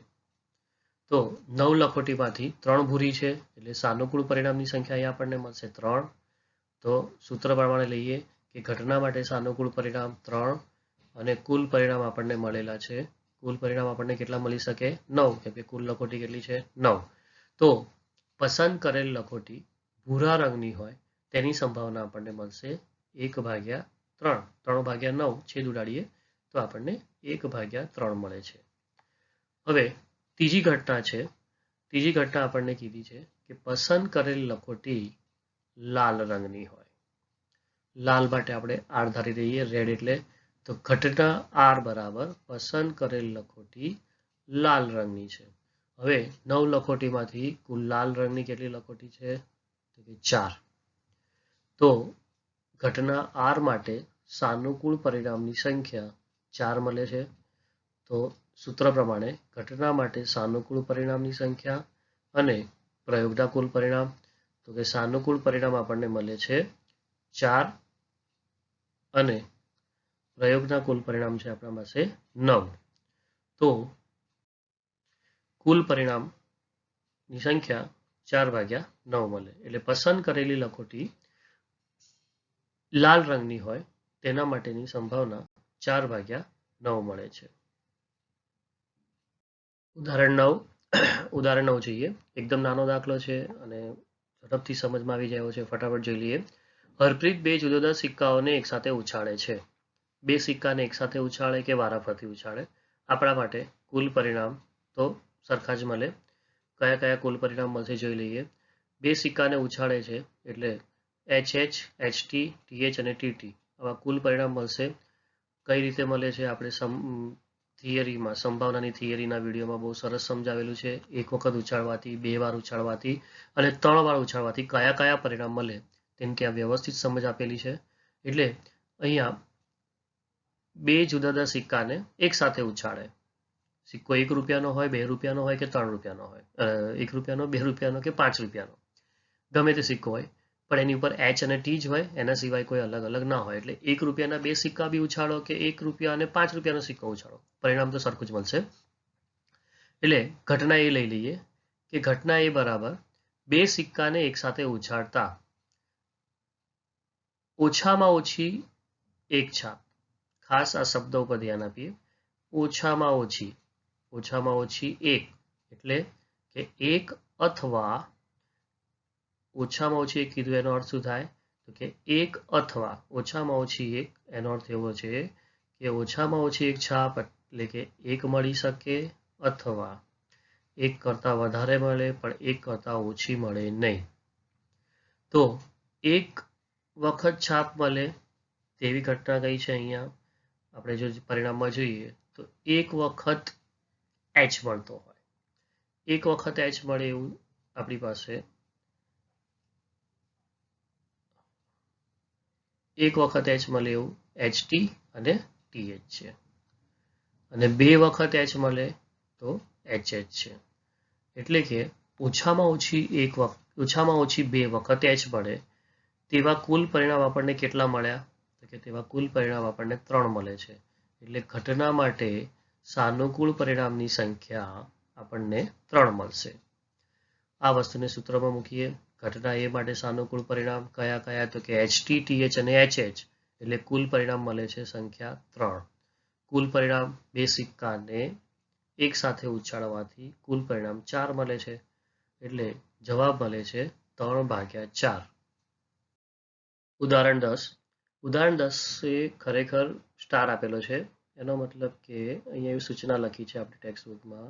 તો 9 લખોટીમાંથી 3 ભૂરી છે, એટલે સાનુકૂળ પરિણામની સંખ્યા અહીંયા આપણને મળશે 3. તો સૂત્ર પ્રમાણે લઈએ કે ઘટના માટે સાનુકૂળ પરિણામ 3 અને કુલ પરિણામ આપણને મળેલા છે. કુલ પરિણામ આપણને કેટલા મળી શકે? 9, કેમ કે કુલ લખોટી કેટલી છે? 9. તો પસંદ કરેલ લખોટી ભૂરા રંગની હોય તેની સંભાવના આપણને મળશે 1/3. 3/9 છેદ ઉડાડીએ તો આપણને 1/3 મળે છે. હવે ત્રીજી ઘટના છે. ત્રીજી ઘટના આપણને કીધી છે કે પસંદ કરેલ લખોટી લાલ રંગની હોય. લાલ માટે આપણે R ધારી દઈએ, રેડ એટલે. તો ઘટના R બરાબર પસંદ કરેલ લખોટી લાલ રંગની છે. હવે 9 લખોટીમાંથી કુલ લાલ રંગની કેટલી લખોટી છે? તો કે 4. તો ઘટના R માટે સાનુકૂળ પરિણામની સંખ્યા 4 મળે છે. તો સૂત્ર પ્રમાણે ઘટના માટે સાનુકૂળ પરિણામની સંખ્યા અને પ્રયોગના કુલ પરિણામ, તો કે સાનુકૂળ પરિણામ આપણને મળે છે 4 અને પ્રયોગના કુલ પરિણામ છે આપણા પાસે 9. તો કુલ પરિણામની સંખ્યા 4/9 મળે. એટલે પસંદ કરેલી લખોટી લાલ રંગની હોય તેના માટેની સંભાવના 4/9 મળે છે. ઉદાહરણ 9 જોઈએ. એકદમ નાનો દાખલો છે અને ઝડપથી સમજમાં આવી જાય એવો છે. ફટાફટ જોઈ લઈએ. હરપ્રીત 2 જુદા જુદા સિક્કાઓને એકસાથે ઉછાળે છે. 2 સિક્કાને એકસાથે ઉછાળે કે વારાફરતી ઉછાળે, આપણા માટે કુલ પરિણામ તો સરખા જ મળે. કયા કયા કુલ પરિણામ મળશે જોઈ લઈએ. 2 સિક્કાને ઉછાળે છે એટલે HH, HT, TH અને TT આવા કુલ પરિણામ મળશે. કઈ રીતે મળે છે આપણે થિયરીમાં, સંભાવનાની થિયરીના વિડીયોમાં બહુ સરસ સમજાવેલું છે. એક વખત ઉછાળવાથી, 2 વાર ઉછાળવાથી અને 3 વાર ઉછાળવાથી કયા કયા પરિણામ મળે તેની ત્યાં વ્યવસ્થિત સમજ આપેલી છે. એટલે અહીંયા 2 જુદા જુદા સિક્કાને એક સાથે ઉછાળે. સિક્કો 1 રૂપિયાનો હોય, 2 રૂપિયાનો હોય કે 3 રૂપિયાનો હોય, 1 રૂપિયાનો, 2 રૂપિયાનો કે 5 રૂપિયાનો, ગમે તે સિક્કો હોય, પણ એની ઉપર H અને T જ હોય, એના સિવાય કોઈ અલગ અલગ ના હોય. એટલે 1 રૂપિયાના 2 સિક્કા બી ઉછાળો કે 1 રૂપિયા અને 5 રૂપિયાનો સિક્કો ઉછાળો, પરિણામ તો સરખું જ મળશે. એટલે ઘટના એ લઈ લઈએ કે ઘટના એ બરાબર 2 સિક્કાને એક સાથે ઉછાળતા ઓછામાં ઓછી એક છાપ. ખાસ આ શબ્દ ઉપર ધ્યાન આપીએ. ઓછામાં ઓછી 1 એટલે કે 1 અથવા ઓછામાં ઓછી 1 કીધું એનો અર્થ શું થાય? તો કે 1 અથવા ઓછામાં ઓછી 1, એનો અર્થ એવો છે કે ઓછામાં ઓછી એક છાપ એટલે કે 1 મળી શકે અથવા 1 કરતાં વધારે મળે પણ 1 કરતાં ઓછી મળે નહીં. તો 1 વખત છાપ મળે તેવી ઘટના કઈ છે? અહીંયા આપણે જો પરિણામમાં જોઈએ તો 1 વખત H મળતો હોય. 1 વખત H મળે એવું આપણી પાસે 1 વખત H મળે એવું HT અને TH છે અને 2 વખત H મળે તો HH છે. એટલે કે ઓછામાં ઓછી 2 વખત H મળે તેવા કુલ પરિણામ આપણને કેટલા મળ્યા? તો કે તેવા કુલ પરિણામ આપણને 3 મળે છે. એટલે ઘટના માટે સાનુકૂળ પરિણામની સંખ્યા આપણને 3 મળશે. આ વસ્તુને સૂત્રમાં મૂકીએ. ઘટના એ માટે સાનુકૂળ પરિણામ કયા કયા? તો કે HT, TH અને HH. એટલે કુલ પરિણામ મળે છે સંખ્યા 3. કુલ પરિણામ 2 સિક્કાને એક સાથે ઉછાળવાથી કુલ પરિણામ 4 મળે છે. એટલે જવાબ મળે છે 3/4. ઉદાહરણ 10. ઉદાહરણ 10 એ ખરેખર સ્ટાર આપેલો છે. એનો મતલબ કે અહીંયા એવી સૂચના લખી છે આપણી ટેક્સ્ટ બુકમાં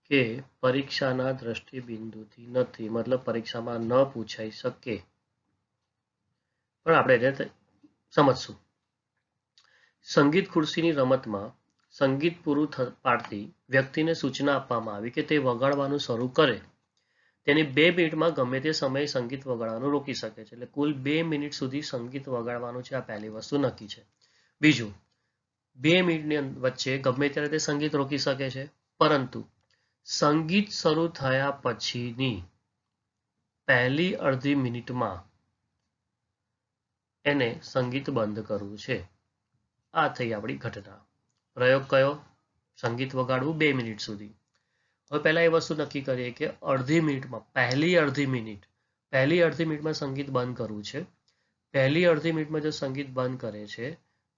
કે પરીક્ષાના દ્રષ્ટિબિંદુથી નથી, મતલબ પરીક્ષામાં ન પૂછાઈ શકે, પણ આપણે એને સમજશું. સંગીત ખુરશીની રમતમાં સંગીત પૂરું પાડતી વ્યક્તિને સૂચના આપવામાં આવી કે તે વગાડવાનું શરૂ કરે. તેની 2 મિનિટમાં ગમે તે સમયે સંગીત વગાડવાનું રોકી શકે છે. એટલે કુલ 2 મિનિટ સુધી સંગીત વગાડવાનું છે. આ પહેલી વસ્તુ નક્કી છે. બીજું, 2 મિનિટની વચ્ચે ગમે ત્યારે તે સંગીત રોકી શકે છે, પરંતુ સંગીત શરૂ થયા પછીની પહેલી અડધી મિનિટમાં એને સંગીત બંધ કરવું છે. આ થઈ આપણી ઘટના. પ્રયોગ કયો? સંગીત વગાડવું 2 મિનિટ સુધી. હવે પહેલા એ વસ્તુ નક્કી કરીએ કે અડધી મિનિટમાં પહેલી અડધી મિનિટમાં સંગીત બંધ કરવું છે. પહેલી અડધી મિનિટમાં જો સંગીત બંધ કરે છે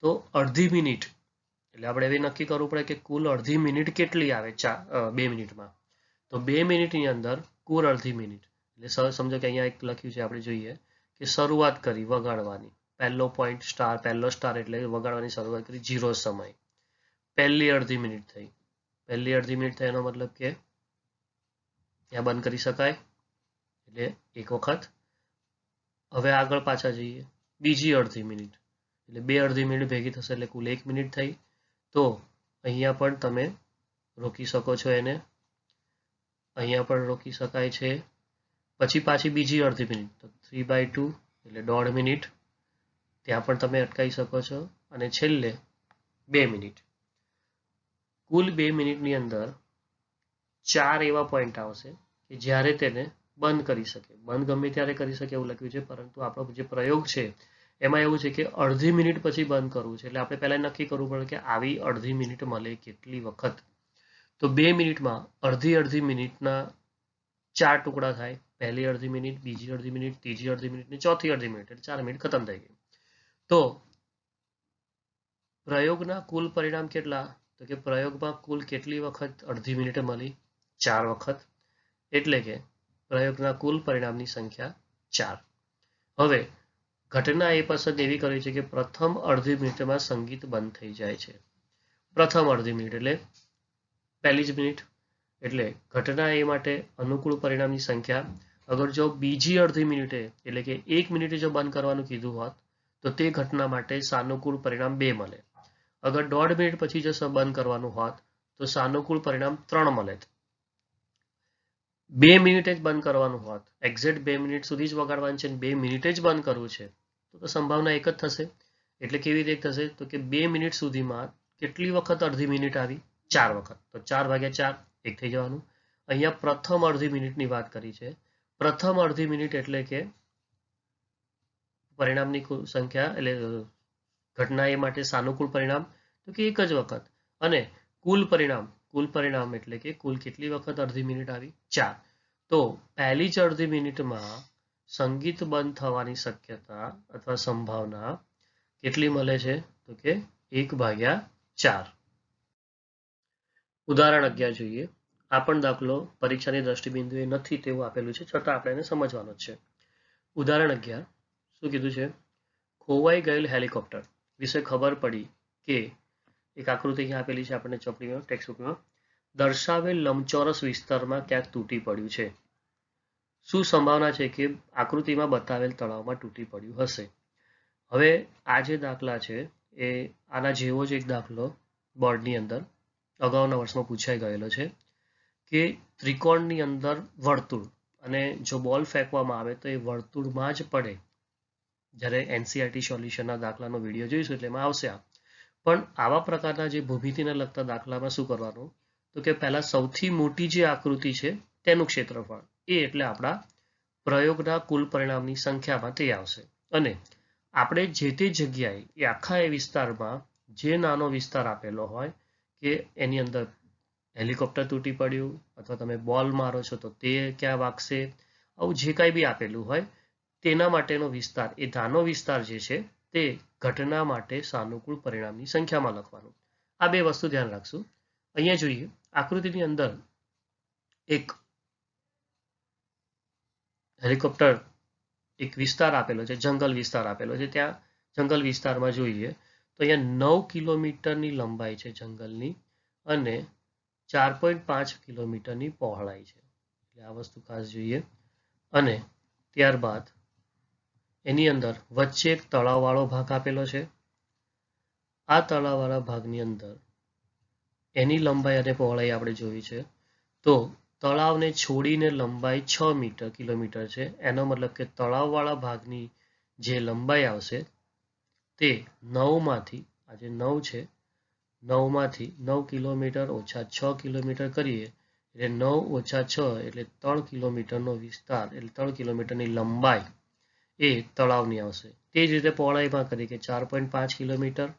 તો અડધી મિનિટ, એટલે આપણે એવી નક્કી કરવું પડે કે કુલ અડધી મિનિટ કેટલી આવે 2 મિનિટમાં. તો 2 મિનિટની અંદર કુલ અડધી મિનિટ, એટલે સમજો કે અહીંયા એક લખ્યું છે, આપણે જોઈએ કે શરૂઆત કરી વગાડવાની. પહેલો પોઈન્ટ સ્ટાર, પહેલો સ્ટાર એટલે વગાડવાની શરૂઆત કરી 0 સમય. પહેલી અડધી મિનિટ થઈ. પહેલી અડધી મિનિટ થાય એનો મતલબ કે ત્યાં બંધ કરી શકાય, એટલે એક વખત. હવે આગળ પાછા જઈએ, બીજી અડધી મિનિટ, એટલે 2 અડધી મિનિટ ભેગી થશે એટલે કુલ 1 મિનિટ થઈ. તો અહીંયા પણ તમે રોકી શકો છો એને, અહીંયા પણ રોકી શકાય છે. પછી પાછી બીજી અડધી મિનિટ, તો 3/2 એટલે 1.5 મિનિટ, ત્યાં પણ તમે અટકાવી શકો છો. અને છેલ્લે 2 મિનિટ. કુલ 2 મિનિટની અંદર 4 એવા પોઈન્ટ આવશે કે જ્યારે તેને બંધ કરી શકે. બંધ ગમે ત્યારે કરી શકે એવું લખ્યું છે, પરંતુ આપણો જે પ્રયોગ છે એમાં એવું છે કે અડધી મિનિટ પછી બંધ કરવું છે. એટલે આપણે પહેલા નક્કી કરવું પડે કે આવી અડધી મિનિટ મળે કેટલી વખત. તો 2 મિનિટમાં અડધી મિનિટના 4 ટુકડા થાય. પહેલી અડધી મિનિટ, બીજી અડધી મિનિટ, ત્રીજી અડધી મિનિટ ને ચોથી અડધી મિનિટ, એટલે 4 મિનિટ ખતમ થઈ ગઈ. તો પ્રયોગના કુલ પરિણામ કેટલા? તો કે પ્રયોગમાં કુલ કેટલી વખત અડધી મિનિટે મળી? 4 વખત. એટલે કે પ્રયોગના કુલ પરિણામની સંખ્યા 4. હવે ઘટના એ પસંદ એવી કરી છે કે પ્રથમ અડધી મિનિટમાં સંગીત બંધ થઈ જાય છે. પ્રથમ અડધી મિનિટ એટલે પહેલી જ મિનિટ. એટલે ઘટના એ માટે અનુકૂળ પરિણામની સંખ્યા, અગર જો બીજી અડધી મિનિટે એટલે કે 1 મિનિટે જો બંધ કરવાનું કીધું હોત તો તે ઘટના માટે સાનુકૂળ પરિણામ 2 મળે. અગર 1.5 મિનિટ પછી જો બંધ કરવાનું હોત તો સાનુકૂળ પરિણામ 3 મળે. 2 મિનિટે જ બંધ કરવાનું હોત, એક્ઝેક્ટ 2 મિનિટ સુધી જ વગાડવાનું છે, 2 મિનિટે જ બંધ કરવું છે, તો સંભાવના એક જ થશે. એટલે કેવી રીતે થશે? તો કે 2 મિનિટ સુધીમાં કેટલી વખત અડધી મિનિટ આવી? 4 વખત. તો 4/4 1 થઈ જવાનું. અહીંયા પ્રથમ અડધી મિનિટની વાત કરી છે. પ્રથમ અડધી મિનિટ એટલે કે પરિણામની સંખ્યા, એટલે ઘટના એ માટે સાનુકૂળ પરિણામ તો કે એક જ વખત. અને કુલ પરિણામ એટલે કે કુલ કેટલી વખત અડધી મિનિટ આવી? 4. તો પહેલી જ અડધી મિનિટમાં સંગીત બંધ થવાની શક્યતા અથવા સંભાવના કેટલી મળે છે? તો કે 1/4. ઉદાહરણ 11 જોઈએ. આ પણ દાખલો પરીક્ષાની દ્રષ્ટિબિંદુએ નથી તેવું આપેલું છે, છતાં આપણે એને સમજવાનો જ છે. ઉદાહરણ 11 શું કીધું છે? ખોવાઈ ગયેલ હેલિકોપ્ટર વિશે ખબર પડી કે એક આકૃતિ અહીંયા આપેલી છે આપણને ચોપડીમાં, ટેક્સ્ટબુકમાં. દર્શાવેલ લંબચોરસ વિસ્તારમાં ક્યાંક તૂટી પડ્યું છે. શું સંભાવના છે કે આકૃતિમાં બતાવેલ તળાવમાં તૂટી પડ્યું હશે? હવે આ જે દાખલા છે એ આના જેવો જ એક દાખલો બોર્ડની અંદર અગાઉના વર્ષમાં પૂછાઈ ગયેલો છે કે ત્રિકોણની અંદર વર્તુળ, અને જો બોલ ફેંકવામાં આવે તો એ વર્તુળમાં જ પડે. જ્યારે એનસીઆરટી સોલ્યુશનના દાખલાનો વિડીયો જોઈશું એટલે એમાં આવશે આ. પણ આવા પ્રકારના જે ભૂમિતિને લગતા દાખલામાં શું કરવાનું? તો કે પહેલા સૌથી મોટી જે આકૃતિ છે તેનું ક્ષેત્રફળ, એ એટલે આપણા પ્રયોગના કુલ પરિણામની સંખ્યામાં તે આવશે. અને આપણે જે તે જગ્યાએ એ આખા એ વિસ્તારમાં જે નાનો વિસ્તાર આપેલો હોય કે એની અંદર હેલિકોપ્ટર તૂટી પડ્યું અથવા તમે બોલ મારો છો તો તે ક્યાં વાગશે, આવું જે કાંઈ બી આપેલું હોય તેના માટેનો વિસ્તાર, એ નાનો વિસ્તાર જે છે તે ઘટના માટે સાનુકૂળ પરિણામની સંખ્યામાં લખવાનું. આ 2 વસ્તુ ધ્યાન રાખશું. અહીંયા જોઈએ આકૃતિની અંદર એક હેલિકોપ્ટર, એક વિસ્તાર આપેલો છે, જંગલ વિસ્તાર આપેલો છે. ત્યાં જંગલ વિસ્તારમાં જોઈએ તો અહીંયા 9 કિલોમીટરની લંબાઈ છે જંગલની, અને 4.5 કિલોમીટરની પહોળાઈ છે. એટલે આ વસ્તુ ખાસ જોઈએ. અને ત્યારબાદ એની અંદર વચ્ચે એક તળાવવાળો ભાગ આપેલો છે. આ તળાવવાળા ભાગની અંદર એની લંબાઈ અને પહોળાઈ આપણે જોઈ છે. તો તળાવને છોડીને લંબાઈ 6 કિલોમીટર છે. એનો મતલબ કે તળાવવાળા ભાગની જે લંબાઈ આવશે તે 9માંથી આ જે 9 છે 9માંથી 9 કિલોમીટર ઓછા 6 કિલોમીટર કરીએ એટલે 9 ઓછા 6 એટલે 3 કિલોમીટરનો વિસ્તાર એટલે 3 કિલોમીટરની લંબાઈ એ તળાવની આવશે. તે જ રીતે પહોળાઈમાં કરી કે 4.5 કિલોમીટર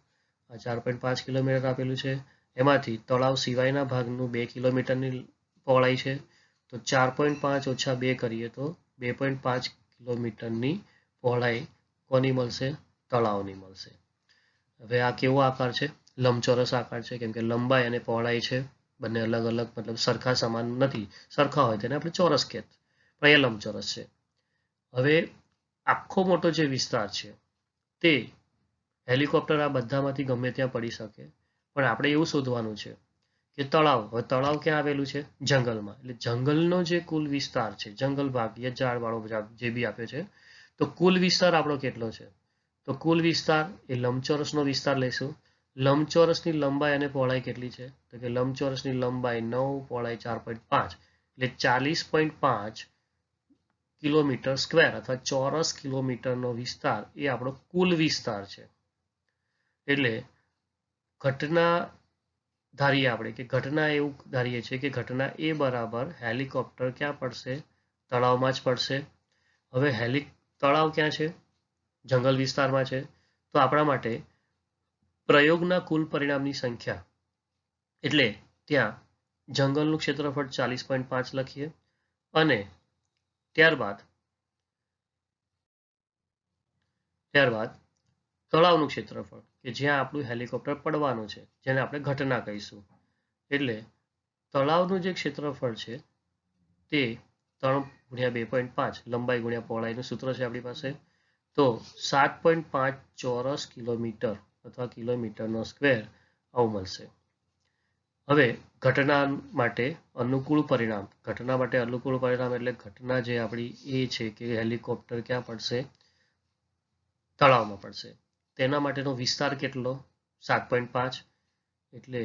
આ 4.5 કિલોમીટર આપેલું છે. એમાંથી તળાવ સિવાયના ભાગનું 2 કિલોમીટરની પહોળાઈ છે. તો 4.5 ઓછા 2 કરીએ તો 2.5 કિલોમીટરની પહોળાઈ કોની મળશે? તળાવની મળશે. હવે આ કેવો આકાર છે? લંબચોરસ આકાર છે, કેમ કે લંબાઈ અને પહોળાઈ છે બંને અલગ અલગ, મતલબ સરખા સમાન નથી. સરખા હોય તેને આપણે ચોરસ કહેત, પણ અહીંયા લંબચોરસ છે. હવે આખો મોટો જે વિસ્તાર છે તે હેલિકોપ્ટર આ બધામાંથી ગમે ત્યાં પડી શકે, પણ આપણે એવું શોધવાનું છે કે તળાવ, હવે તળાવ ક્યાં આવેલું છે? જંગલમાં. એટલે જંગલનો જે કુલ વિસ્તાર છે, જંગલ ભાગ યા ઝાડવાળો ભાગ જે બી આપ્યો છે, તો કુલ વિસ્તાર આપણો કેટલો છે? તો કુલ વિસ્તાર એ લંબચોરસનો વિસ્તાર લઈશું. લંબચોરસની લંબાઈ અને પહોળાઈ કેટલી છે? તો કે લંબચોરસની લંબાઈ 9, પહોળાઈ 4.5 એટલે 40.5 કિલોમીટર સ્ક્વેર અથવા ચોરસ કિલોમીટરનો વિસ્તાર એ આપણો કુલ વિસ્તાર છે. એટલે ઘટના ધારીએ આપણે કે ઘટના એવું ધારીએ છીએ કે ઘટના એ બરાબર હેલિકોપ્ટર ક્યાં પડશે? તળાવમાં જ પડશે. હવે તળાવ ક્યાં છે? જંગલ વિસ્તારમાં છે. તો આપણા માટે પ્રયોગના કુલ પરિણામની સંખ્યા એટલે ત્યાં જંગલનું ક્ષેત્રફળ 40.5 લખીએ અને ત્યારબાદ તળાવનું ક્ષેત્રફળ કે જ્યાં આપણું હેલિકોપ્ટર પડવાનું છે, જેને આપણે ઘટના કહીશું. એટલે તળાવનું જે ક્ષેત્રફળ છે તે 3 ગુણ્યા 2.5 લંબાઈ ગુણ્યા પહોળાઈનું સૂત્ર છે આપણી પાસે. તો 7.5 ચોરસ કિલોમીટર અથવા કિલોમીટરનો સ્ક્વેર આવું મળશે. હવે ઘટના માટે અનુકૂળ પરિણામ એટલે ઘટના જે આપણી એ છે કે હેલિકોપ્ટર ક્યાં પડશે? તળાવમાં પડશે. તેના માટેનો વિસ્તાર કેટલો? 7.5 એટલે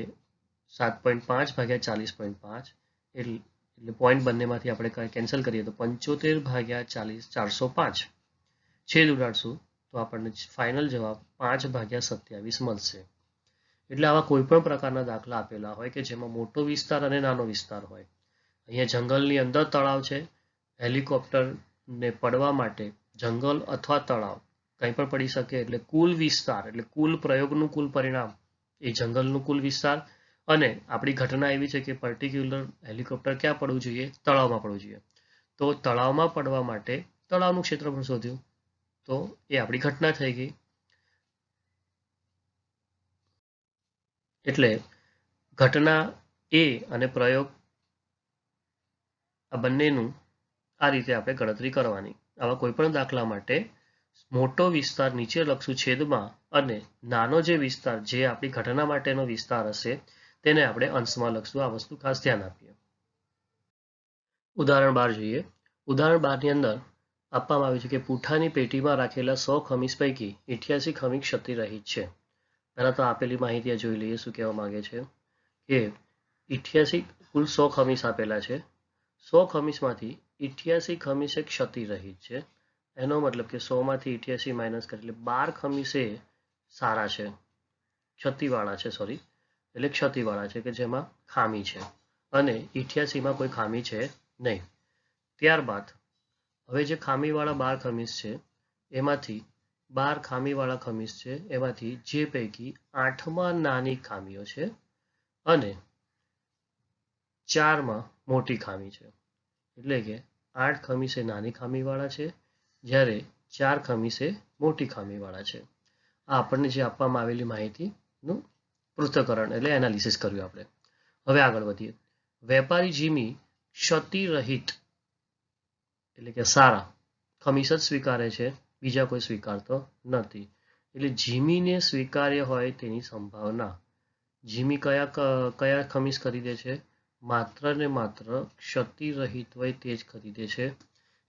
7.5 ભાગ્યા 40.5 એટલે પોઈન્ટ બંનેમાંથી આપણે કેન્સલ કરીએ તો 75 ભાગ્યા 40 405 છેદ ઉડાડશું તો આપણને ફાઇનલ જવાબ 5 ભાગ્યા 27 મળશે. એટલે આવા કોઈ પણ પ્રકારના દાખલા આપેલા હોય કે જેમાં મોટો વિસ્તાર અને નાનો વિસ્તાર હોય. અહીંયા જંગલની અંદર તળાવ છે, હેલિકોપ્ટરને પડવા માટે જંગલ અથવા તળાવ કંઈ પણ પડી શકે. એટલે કુલ વિસ્તાર એટલે કુલ પ્રયોગનું કુલ પરિણામ એ જંગલનું કુલ વિસ્તાર, અને આપણી ઘટના એવી છે કે પર્ટિક્યુલર હેલિકોપ્ટર ક્યાં પડવું જોઈએ? તળાવમાં પડવું જોઈએ. તો તળાવમાં પડવા માટે તળાવનું ક્ષેત્રફળ શોધ્યું, તો એ આપણી ઘટના થઈ ગઈ. એટલે ઘટના એ અને પ્રયોગ આ બંનેનું આ રીતે આપણે ગણતરી કરવાની. આવા કોઈ પણ દાખલા માટે મોટો વિસ્તાર નીચે લખશું છેદમાં, અને નાનો જે વિસ્તાર જે આપણી ઘટના માટેનો વિસ્તાર હશે તેને આપણે અંશમાં લખશું. આ વસ્તુ ખાસ ધ્યાન આપીએ. ઉદાહરણ 12 જોઈએ. ઉદાહરણ 12 ની અંદર આપવામાં આવ્યું છે કે પૂંઠાની પેટીમાં રાખેલા 100 ખમીસ પૈકી 88 ખમીસ ક્ષતિરહિત છે. પહેલા તો આપેલી માહિતી જોઈ લઈએ શું કહેવા માંગે છે કે 88 કુલ 100 ખમીસ આપેલા છે. 100 ખમીસમાંથી 88 ખમીસ ક્ષતિરહિત છે. એનો મતલબ કે 100 માંથી 88 માઇનસ કરીએ એટલે 12 ખમીસ એ સારા છે, ક્ષતિવાળા છે, એટલે ક્ષતિવાળા છે કે જેમાં ખામી છે, અને 88માં કોઈ ખામી છે નહીં. ત્યારબાદ હવે જે ખામીવાળા 12 ખમીસ છે એમાંથી 12 ખામીવાળા ખમીસ છે એમાંથી જે પૈકી 8માં નાની ખામીઓ છે અને 4માં મોટી ખામી છે. એટલે કે 8 ખમીસ એ નાની ખામીવાળા છે, જ્યારે 4 ખમીસ એ મોટી ખામીવાળા છે. આ આપણને જે આપવામાં આવેલી માહિતીનું પૃથ્થકરણ એટલે એનાલિસિસ કર્યું આપણે. હવે આગળ વધીએ. વેપારી જીમી ક્ષતિરહિત એટલે કે સારા ખમીસ જ સ્વીકારે છે, બીજા કોઈ સ્વીકારતો નથી. એટલે જીમીને સ્વીકાર્ય હોય તેની સંભાવના. જીમી કયા ખમીસ ખરીદે છે? માત્ર ને માત્ર ક્ષતિ રહિત હોય તે જ ખરીદે છે.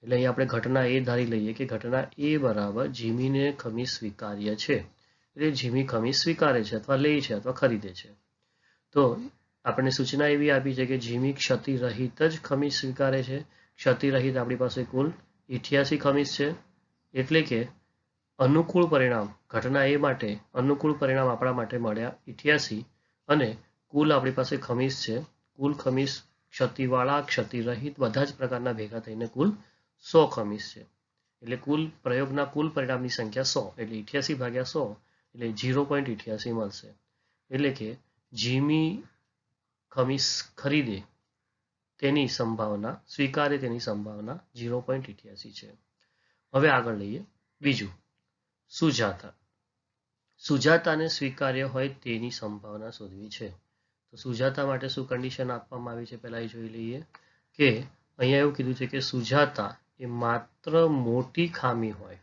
એટલે અહીં આપણે ઘટના એ ધારી લઈએ કે ઘટના એ બરાબર જીમીને ખમીસ સ્વીકાર્ય છે. એટલે જીમી ખમીસ સ્વીકારે છે અથવા લે છે અથવા ખરીદે છે. તો આપણને સૂચના એવી આપી છે કે જીમી ક્ષતિ રહિત જ ખમીસ સ્વીકારે છે. ક્ષતિ રહિત આપણી પાસે કુલ 88 ખમીસ છે. એટલે કે અનુકૂળ પરિણામ ઘટના એ માટે અનુકૂળ પરિણામ આપણા માટે મળ્યા 88 અને કુલ આપણી પાસે ખમીસ છે. કુલ ખમીસ ક્ષતિવાળા ક્ષતિ રહિત બધા જ પ્રકારના ભેગા થઈને કુલ 100 ખમીસ છે. એટલે કુલ પ્રયોગના કુલ પરિણામની સંખ્યા 100 એટલે 88 ભાગ્યા 100 એટલે 0.88 મળશે. એટલે કે જીમી ખમીસ ખરીદે તેની સંભાવના સ્વીકારે તેની સંભાવના 0.88 છે. હવે આગળ લઈએ બીજું સુજાતા. સુજાતાને સ્વીકાર્ય હોય તેની સંભાવના શોધવી છે. તો સુજાતા માટે શું કન્ડિશન આપવામાં આવી છે પહેલા એ જોઈ લઈએ કે અહીંયા એવું કીધું છે કે સુજાતા એ માત્ર મોટી ખામી હોય,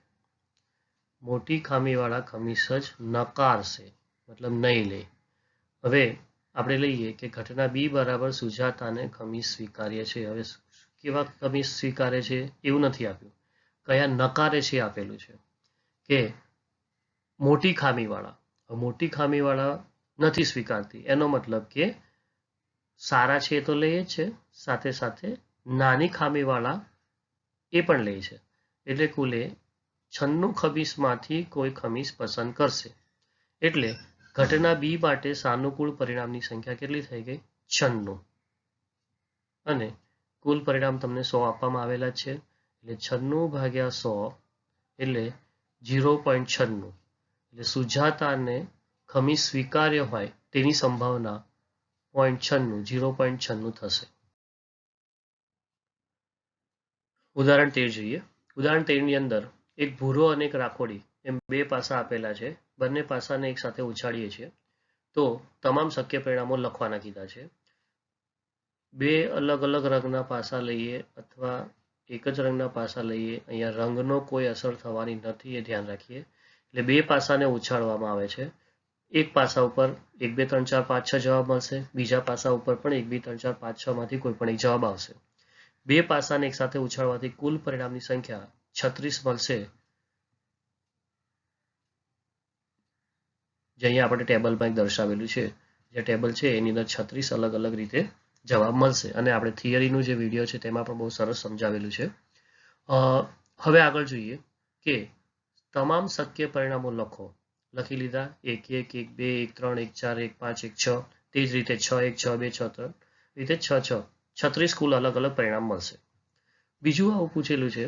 મોટી ખામીવાળા ખમીસ જ નકારશે, મતલબ નહીં લે. હવે આપણે લઈએ કે ઘટના બી બરાબર સુજાતાને ખમીસ સ્વીકાર્ય છે. હવે કેવા ખમીસ સ્વીકારે છે એવું નથી આપ્યું, કયા નકારે છે આપેલું છે કે મોટી ખામીવાળા. મોટી ખામીવાળા નથી સ્વીકારતી એનો મતલબ કે સારા છે તો લે છે, સાથે સાથે નાની ખામીવાળા એ પણ લે છે. એટલે કુલે 96 ખમીસમાંથી કોઈ ખમીસ પસંદ કરશે. એટલે ઘટના બી માટે સાનુકૂળ પરિણામની સંખ્યા કેટલી થઈ ગઈ? 96. અને કુલ પરિણામ તમને 100 આપવામાં આવેલા છે. એટલે 96 ભાગ્યા 100 એટલે 0.96. એટલે સુજાતાને ખમીસ સ્વીકાર્ય હોય તેની સંભાવના 0.96 થશે. ઉદાહરણ 13 જોઈએ. ઉદાહરણ 13 ની અંદર એક ભૂરો અને એક રાખોડી એમ બે પાસા આપેલા છે. બંને પાસાને એક સાથે ઉછાળીએ છીએ તો તમામ શક્ય પરિણામો લખવાના કીધા છે. બે અલગ અલગ રંગના પાસા લઈએ અથવા એક જ રંગના પાસા લઈએ. અહીંયા રંગનો કોઈ અસર થવાની નથી એ ધ્યાન રાખીએ. એટલે બે પાસાને ઉછાળવામાં આવે છે. એક પાસા ઉપર 1 2 3 4 5 6 જવાબ મળશે. બીજા પાસા ઉપર પણ 1 2 3 4 5 6 માંથી કોઈ પણ એક જવાબ આવશે. બે પાસાને એક સાથે ઉછાળવાથી કુલ પરિણામની સંખ્યા 36 મળશે. જે અહીંયા આપણે ટેબલમાં દર્શાવેલું છે. જે ટેબલ છે એની અંદર 36 અલગ અલગ રીતે જવાબ મળશે. અને આપણે થિયરીનું જે વિડીયો છે તેમાં પણ બહુ સરસ સમજાવેલું છે. હવે આગળ જોઈએ કે તમામ શક્ય પરિણામો લખો. લખી લીધા 1 1 1 2 1 3 1 4 1 5 1 6. તે જ રીતે 6 1 6 2 6 3 રીતે 6 6 36 કુલ અલગ અલગ પરિણામ મળશે. બીજું આવું પૂછેલું છે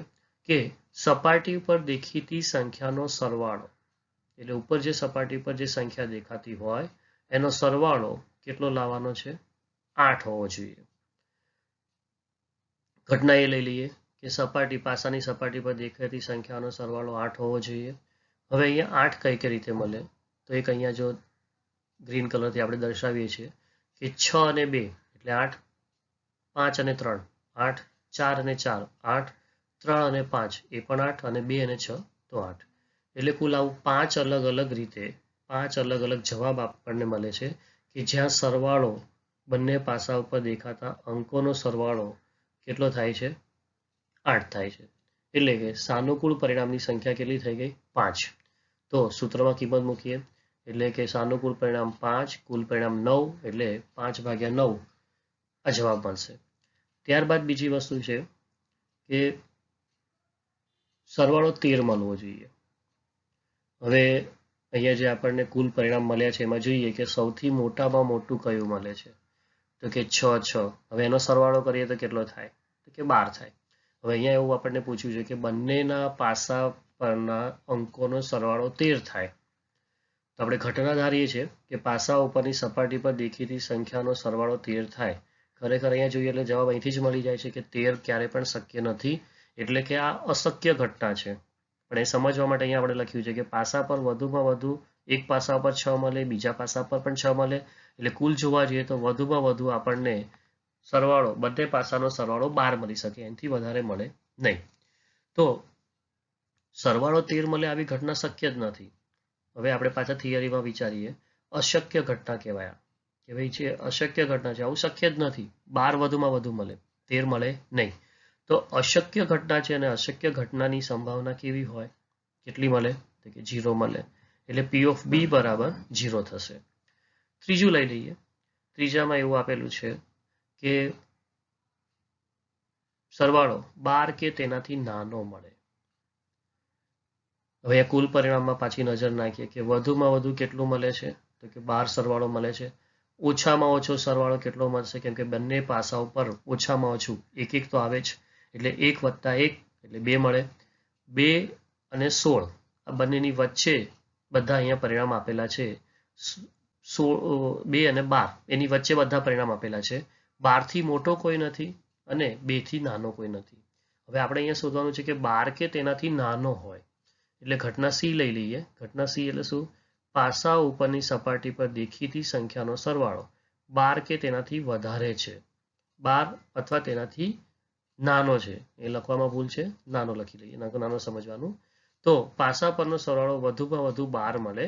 કે સપાટી પર દેખીતી સંખ્યાનો સરવાળો, એટલે ઉપર જે સપાટી પર જે સંખ્યા દેખાતી હોય એનો સરવાળો કેટલો લાવવાનો છે? 8 હોવો જોઈએ. ઘટના એ લઈ લઈએ કે સપાટી પાસાની સપાટી પર દેખાતી સંખ્યાનો સરવાળો 8 હોવો જોઈએ. હવે અહીંયા 8 કઈ રીતે મળે? તો એક અહીંયા જો ગ્રીન કલરથી આપણે દર્શાવીએ છીએ કે 6 અને 2 એટલે 8, 5 અને 3 8, 4 અને 4 8, 3 અને 5 એ પણ 8 અને 2 અને 6 તો 8. એટલે કુલ આવું 5 અલગ અલગ રીતે 5 અલગ અલગ જવાબ આપણને મળે છે કે જ્યાં સરવાળો બંને પાસા ઉપર દેખાતા અંકોનો સરવાળો કેટલો થાય છે? 8 થાય છે. એટલે કે સાનુકૂળ પરિણામની સંખ્યા કેટલી થઈ ગઈ? 5. તો સૂત્રમાં કિંમત મૂકીએ એટલે કે સાનુકૂળ પરિણામ 5, કુલ પરિણામ 9 એટલે 5 ભાગ્યા 9 આ જવાબ મળશે. ત્યારબાદ બીજી વસ્તુ છે કે સરવાળો 13 મળવો જોઈએ. હવે અહીંયા જે આપણને કુલ પરિણામ મળ્યા છે એમાં જોઈએ કે સૌથી મોટામાં મોટું કયું મળે છે? તો કે 6 6. હવે એનો સરવાળો કરીએ તો કેટલો થાય? તો કે 12 થાય. હવે અહીંયા એવું આપણને પૂછ્યું છે કે બંનેના પાસા પરના અંકોનો સરવાળો 13 થાય. તો આપણે ઘટના ધારીએ છીએ કે પાસા ઉપરની સપાટી પર દેખીતી સંખ્યાનો સરવાળો 13 થાય. ખરેખર અહીંયા જોઈએ એટલે જવાબ અહીંથી જ મળી જાય છે કે 13 ક્યારે પણ શક્ય નથી. એટલે કે આ અશક્ય ઘટના છે. પણ એ સમજવા માટે અહીંયા આપણે લખ્યું છે કે પાસા પર વધુમાં વધુ એક પાસા પર 6 મળે, બીજા પાસા પર પણ 6 મળે. એટલે કુલ જોવા જઈએ તો વધુમાં વધુ આપણને સરવાળો બંને પાસાનો સરવાળો 12 મળી શકે, એનાથી વધારે મળે નહીં. તો સરવાળો 13 મળે આવી ઘટના શક્ય જ નથી. હવે આપણે પાછા થિયરીમાં વિચારીએ. અશક્ય ઘટના કહેવાય. કે ભાઈ છે અશક્ય ઘટના છે, આવું શક્ય જ નથી, 12 વધુમાં વધુ મળે, 13 મળે નહીં. તો અશક્ય ઘટના છે અને અશક્ય ઘટનાની સંભાવના કેવી હોય, કેટલી મળે, તો કે 0 મળે. એટલે P of B બરાબર 0 થશે. ત્રીજું લઈ લઈએ. ત્રીજામાં એવું આપેલું છે કે સરવાળો 12 કે તેનાથી નાનો મળે. હવે કુલ પરિણામમાં પાછી નજર નાખીએ કે વધુમાં વધુ કેટલું મળે છે, તો કે 12 સરવાળો મળે છે. ઓછામાં ઓછો સરવાળો કેટલો મળશે, કેમ કે બંને પાસા ઉપર ઓછામાં ઓછું એક એક તો આવે જ, એટલે 1 વત્તા 1 એટલે 2 મળે. 2 અને 16 આ બંનેની વચ્ચે બધા અહીંયા પરિણામ આપેલા છે. 2 અને 12 એની વચ્ચે બધા પરિણામ આપેલા છે. 12 થી મોટો કોઈ નથી અને 2 થી નાનો કોઈ નથી. હવે આપણે અહીંયા શોધવાનું છે કે 12 કે તેનાથી નાનો હોય, એટલે ઘટના C લઈ લઈએ. ઘટના C એટલે શું, પાસા ઉપરની સપાટી પર દેખીતી સંખ્યાનો સરવાળો 12 કે તેનાથી વધારે છે, 12 અથવા તેનાથી નાનો છે. એ લખવામાં ભૂલ છે, નાનો લખી લઈએ, નાનો સમજવાનું. તો પાસા પરનો સરવાળો વધુમાં વધુ 12 મળે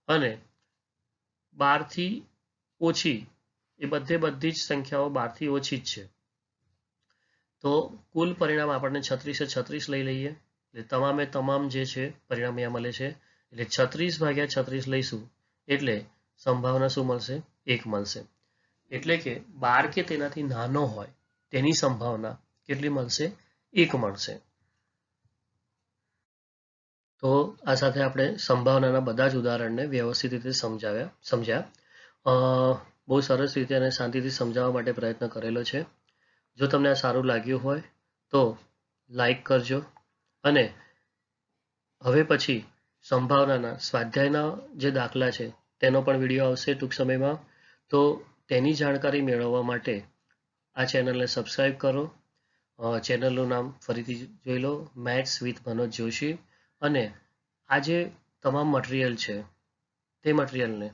અને 12 થી ઓછી એ બધી જ સંખ્યાઓ 12 થી ઓછી જ છે. તો કુલ પરિણામ આપણને 36 36 લઈ લઈએ. એટલે તમામે તમામ જે છે પરિણામ અહીંયા મળે છે. એટલે 36/36 લઈશું એટલે સંભાવના શું મળશે, 1 મળશે. એટલે કે 12 કે તેનાથી નાનો હોય તેની સંભાવના કેટલી મળશે, 1 મળશે. તો આ સાથે આપણે સંભાવનાના બધા જ ઉદાહરણને વ્યવસ્થિત રીતે સમજ્યા. બહુ સરસ રીતે અને શાંતિથી સમજાવવા માટે પ્રયત્ન કરેલો છે. જો તમને આ સારું લાગ્યું હોય તો લાઈક કરજો અને હવે પછી સંભાવનાના સ્વાધ્યાયના જે દાખલા છે તેનો પણ વિડીયો આવશે ટૂંક સમયમાં. તો તેની જાણકારી મેળવવા માટે આ ચેનલને સબસ્ક્રાઈબ કરો. ચેનલનું નામ ફરીથી જોઈ લો, મેથ્સ વિથ મનોજ જોશી. અને આ જે તમામ મટીરિયલ છે તે મટીરિયલને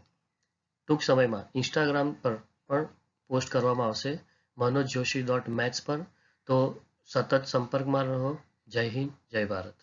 ટૂંક સમયમાં ઇન્સ્ટાગ્રામ પર પણ પોસ્ટ કરવામાં આવશે, manojjoshi.maths પર. તો સતત સંપર્કમાં રહો. જય હિન્દ, જય ભારત.